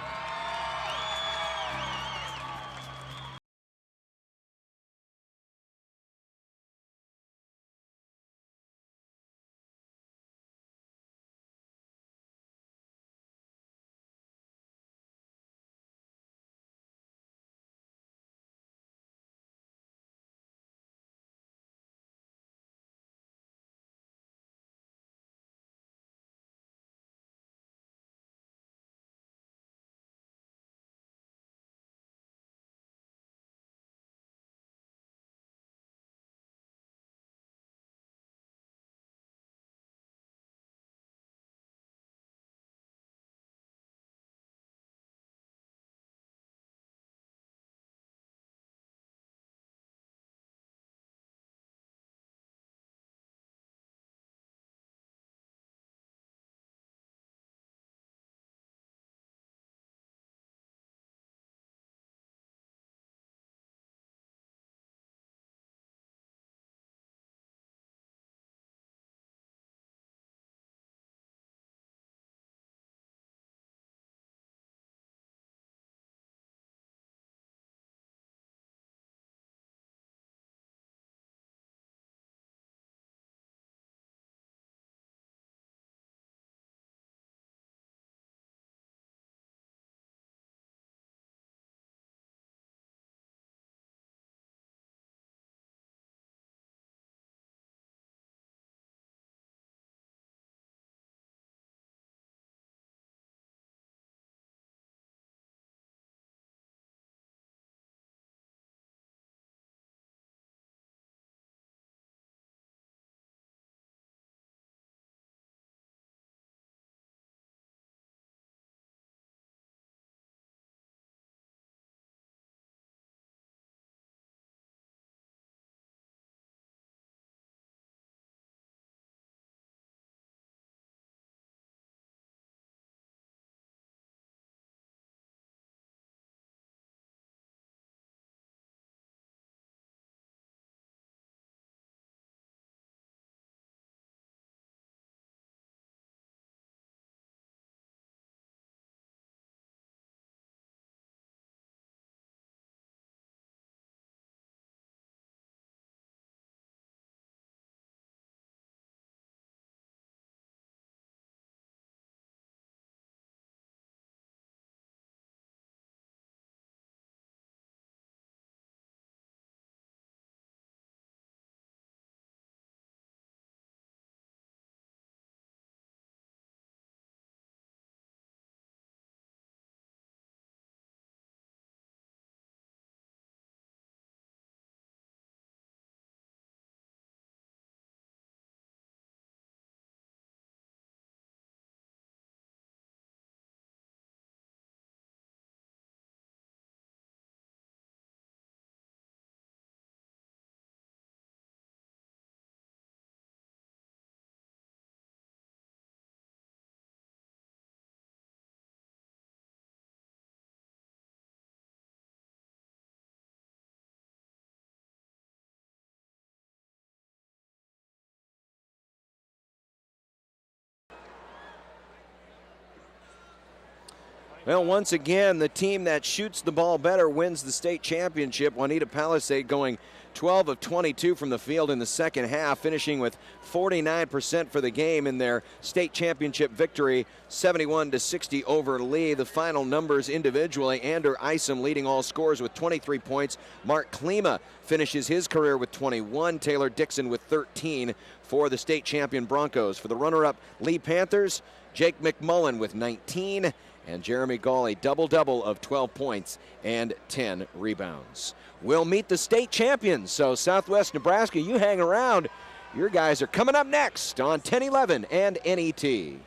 Speaker 1: Well, once again, the team that shoots the ball better wins the state championship. Wauneta-Palisade going 12 of 22 from the field in the second half, finishing with 49% for the game in their state championship victory, 71-60 over Leigh. The final numbers individually: Andrew Isom leading all scores with 23 points. Mark Klima finishes his career with 21. Taylor Dixon with 13 for the state champion Broncos. For the runner-up Leigh Panthers, Jake McMullen with 19. And Jeremy Gall, a double-double of 12 points and 10 rebounds. We'll meet the state champions, so Southwest Nebraska, you hang around. Your guys are coming up next on 10-11 and NET.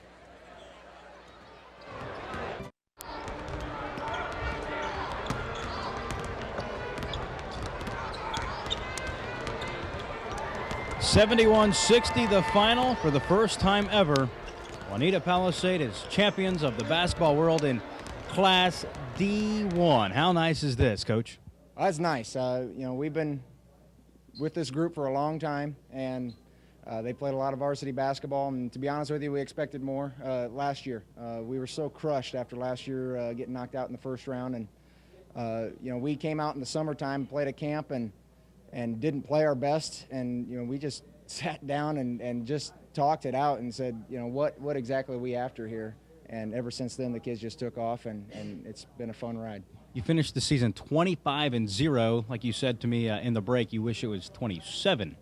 Speaker 3: (71-60) the final for the first time ever. Wauneta-Palisade is champions of the basketball world in Class D1. How nice is this, Coach?
Speaker 8: That's nice. We've been with this group for a long time, and they played a lot of varsity basketball. And to be honest with you, we expected more last year. We were so crushed after last year getting knocked out in the first round. And we came out in the summertime, played a camp, and didn't play our best. And we just sat down and just talked it out and said, what exactly are we after here? And ever since then, the kids just took off, and it's been a fun ride.
Speaker 3: You finished the season 25-0. Like you said to me in the break, you wish it was 27-0.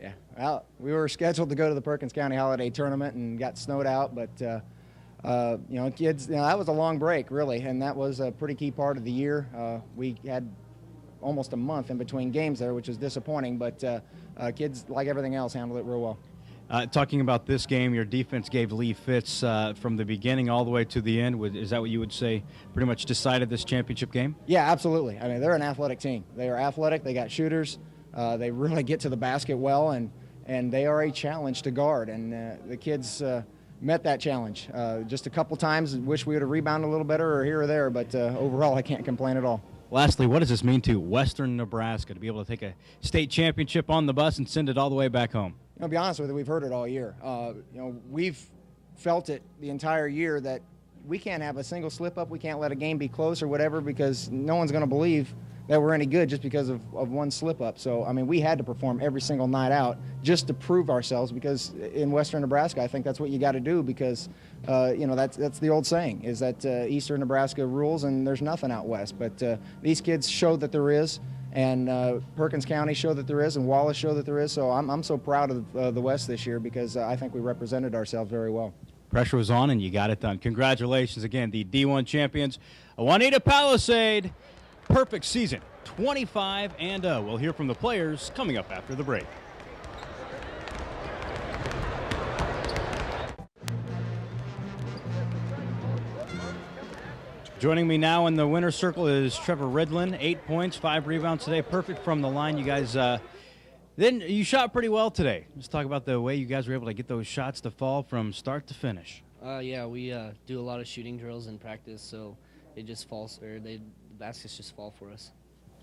Speaker 8: Yeah, well, we were scheduled to go to the Perkins County Holiday Tournament and got snowed out, but kids, that was a long break, really, and that was a pretty key part of the year. We had almost a month in between games there, which is disappointing, but kids, like everything else, handled it real well.
Speaker 3: Talking about this game, your defense gave Leigh fits from the beginning all the way to the end. Is that what you would say pretty much decided this championship game?
Speaker 8: Yeah, absolutely. I mean, they're an athletic team. They are athletic. They got shooters. They really get to the basket well, and they are a challenge to guard. And the kids met that challenge. Just a couple times, wish we would have rebounded a little better or here or there, but overall, I can't complain at all.
Speaker 3: Lastly, what does this mean to Western Nebraska to be able to take a state championship on the bus and send it all the way back home?
Speaker 8: I'll be honest with you, we've heard it all year. We've felt it the entire year that we can't have a single slip up. We can't let a game be close or whatever, because no one's going to believe that we're any good just because of one slip up. So, I mean, we had to perform every single night out just to prove ourselves, because in Western Nebraska, I think that's what you got to do, because, that's the old saying, is that Eastern Nebraska rules and there's nothing out west. But these kids showed that there is, and Perkins County showed that there is, and Wallace showed that there is. So I'm so proud of the West this year, because I think we represented ourselves very well.
Speaker 3: Pressure was on, and you got it done. Congratulations again, the D1 champions, Wauneta-Palisade. Perfect season, 25-0. We'll hear from the players coming up after the break. Joining me now in the winner's circle is Trevor Ridlin, 8 points, 5 rebounds today. Perfect from the line. You guys, then you shot pretty well today. Let's talk about the way you guys were able to get those shots to fall from start to finish.
Speaker 10: Yeah, we do a lot of shooting drills in practice, so it just falls, or the baskets just fall for us.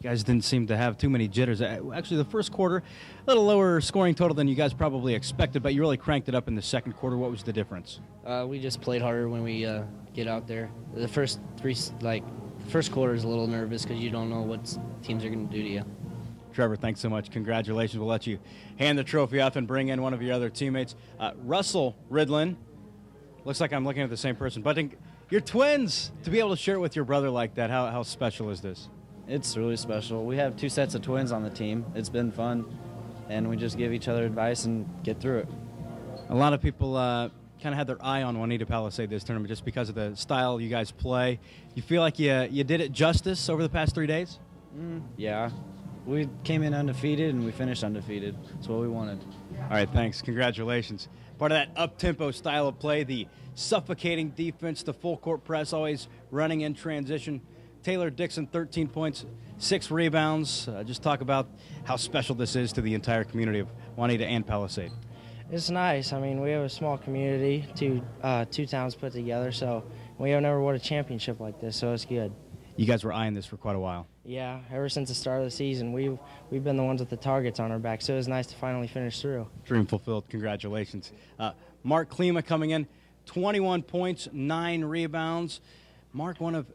Speaker 3: You guys didn't seem to have too many jitters. Actually, the first quarter, a little lower scoring total than you guys probably expected, but you really cranked it up in the second quarter. What was the difference?
Speaker 10: We just played harder when we get out there. The first first quarter is a little nervous because you don't know what teams are going to do to you.
Speaker 3: Trevor, thanks so much. Congratulations. We'll let you hand the trophy off and bring in one of your other teammates. Russell Ridlin. Looks like I'm looking at the same person, but you're twins. To be able to share it with your brother like that, how special is this?
Speaker 11: It's really special. We have 2 sets of twins on the team. It's been fun, and we just give each other advice and get through it.
Speaker 3: A lot of people kind of had their eye on Wauneta-Palisade this tournament just because of the style you guys play. You feel like you did it justice over the past 3 days?
Speaker 11: Yeah. We came in undefeated, and we finished undefeated. That's what we wanted.
Speaker 3: All right, thanks. Congratulations. Part of that up-tempo style of play, the suffocating defense, the full-court press, always running in transition. Taylor Dixon, 13 points, 6 rebounds. Just talk about how special this is to the entire community of Wauneta and Palisade.
Speaker 12: It's nice. I mean, we have a small community, two towns put together, so we have never won a championship like this, so it's good.
Speaker 3: You guys were eyeing this for quite a while.
Speaker 12: Yeah, ever since the start of the season, we've been the ones with the targets on our back, so it was nice to finally finish through.
Speaker 3: Dream fulfilled. Congratulations. Mark Klima coming in, 21 points, 9 rebounds. Mark, one of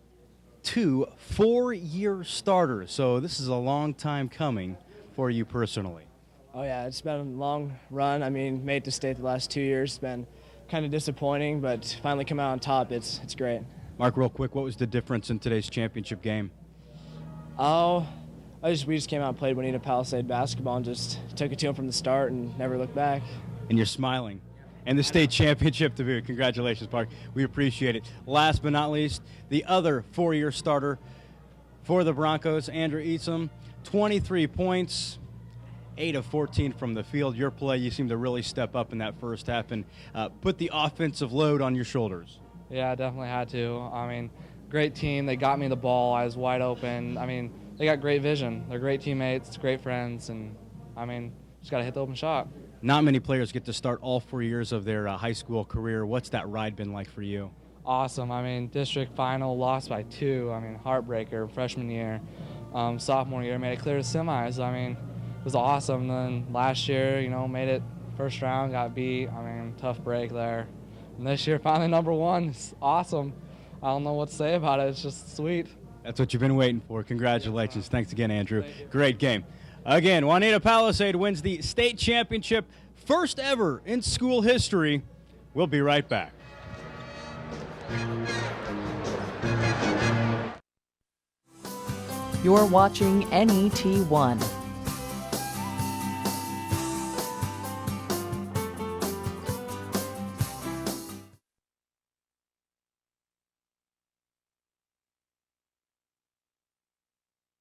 Speaker 3: 2 4-year starters, so this is a long time coming for you personally.
Speaker 13: Oh yeah, it's been a long run. I mean, made it to state the last 2 years. It's been kind of disappointing, but finally come out on top. It's great.
Speaker 3: Mark, real quick, what was the difference in today's championship game?
Speaker 13: Oh, we just came out and played Wauneta-Palisade basketball and just took it to them from the start and never looked back.
Speaker 3: And you're smiling. And the state championship to boot. Congratulations, Mark. We appreciate it. Last but not least, the other 4-year starter for the Broncos, Andrew Easom, 23 points, 8 of 14 from the field. Your play, you seem to really step up in that first half and put the offensive load on your shoulders.
Speaker 14: Yeah, I definitely had to. I mean, great team. They got me the ball. I was wide open. I mean, they got great vision. They're great teammates, great friends, and, I mean, just got to hit the open shot.
Speaker 3: Not many players get to start all 4 years of their high school career. What's that ride been like for you?
Speaker 14: Awesome. I mean, district final, lost by 2. I mean, heartbreaker. Freshman year, sophomore year, made it clear to semis. I mean, it was awesome. Then last year, made it first round, got beat. I mean, tough break there. And this year, finally number 1. It's awesome. I don't know what to say about it. It's just sweet.
Speaker 3: That's what you've been waiting for. Congratulations. Thanks again, Andrew. Great game. Again, Wauneta-Palisade wins the state championship, first ever in school history. We'll be right back.
Speaker 15: You're watching NET1.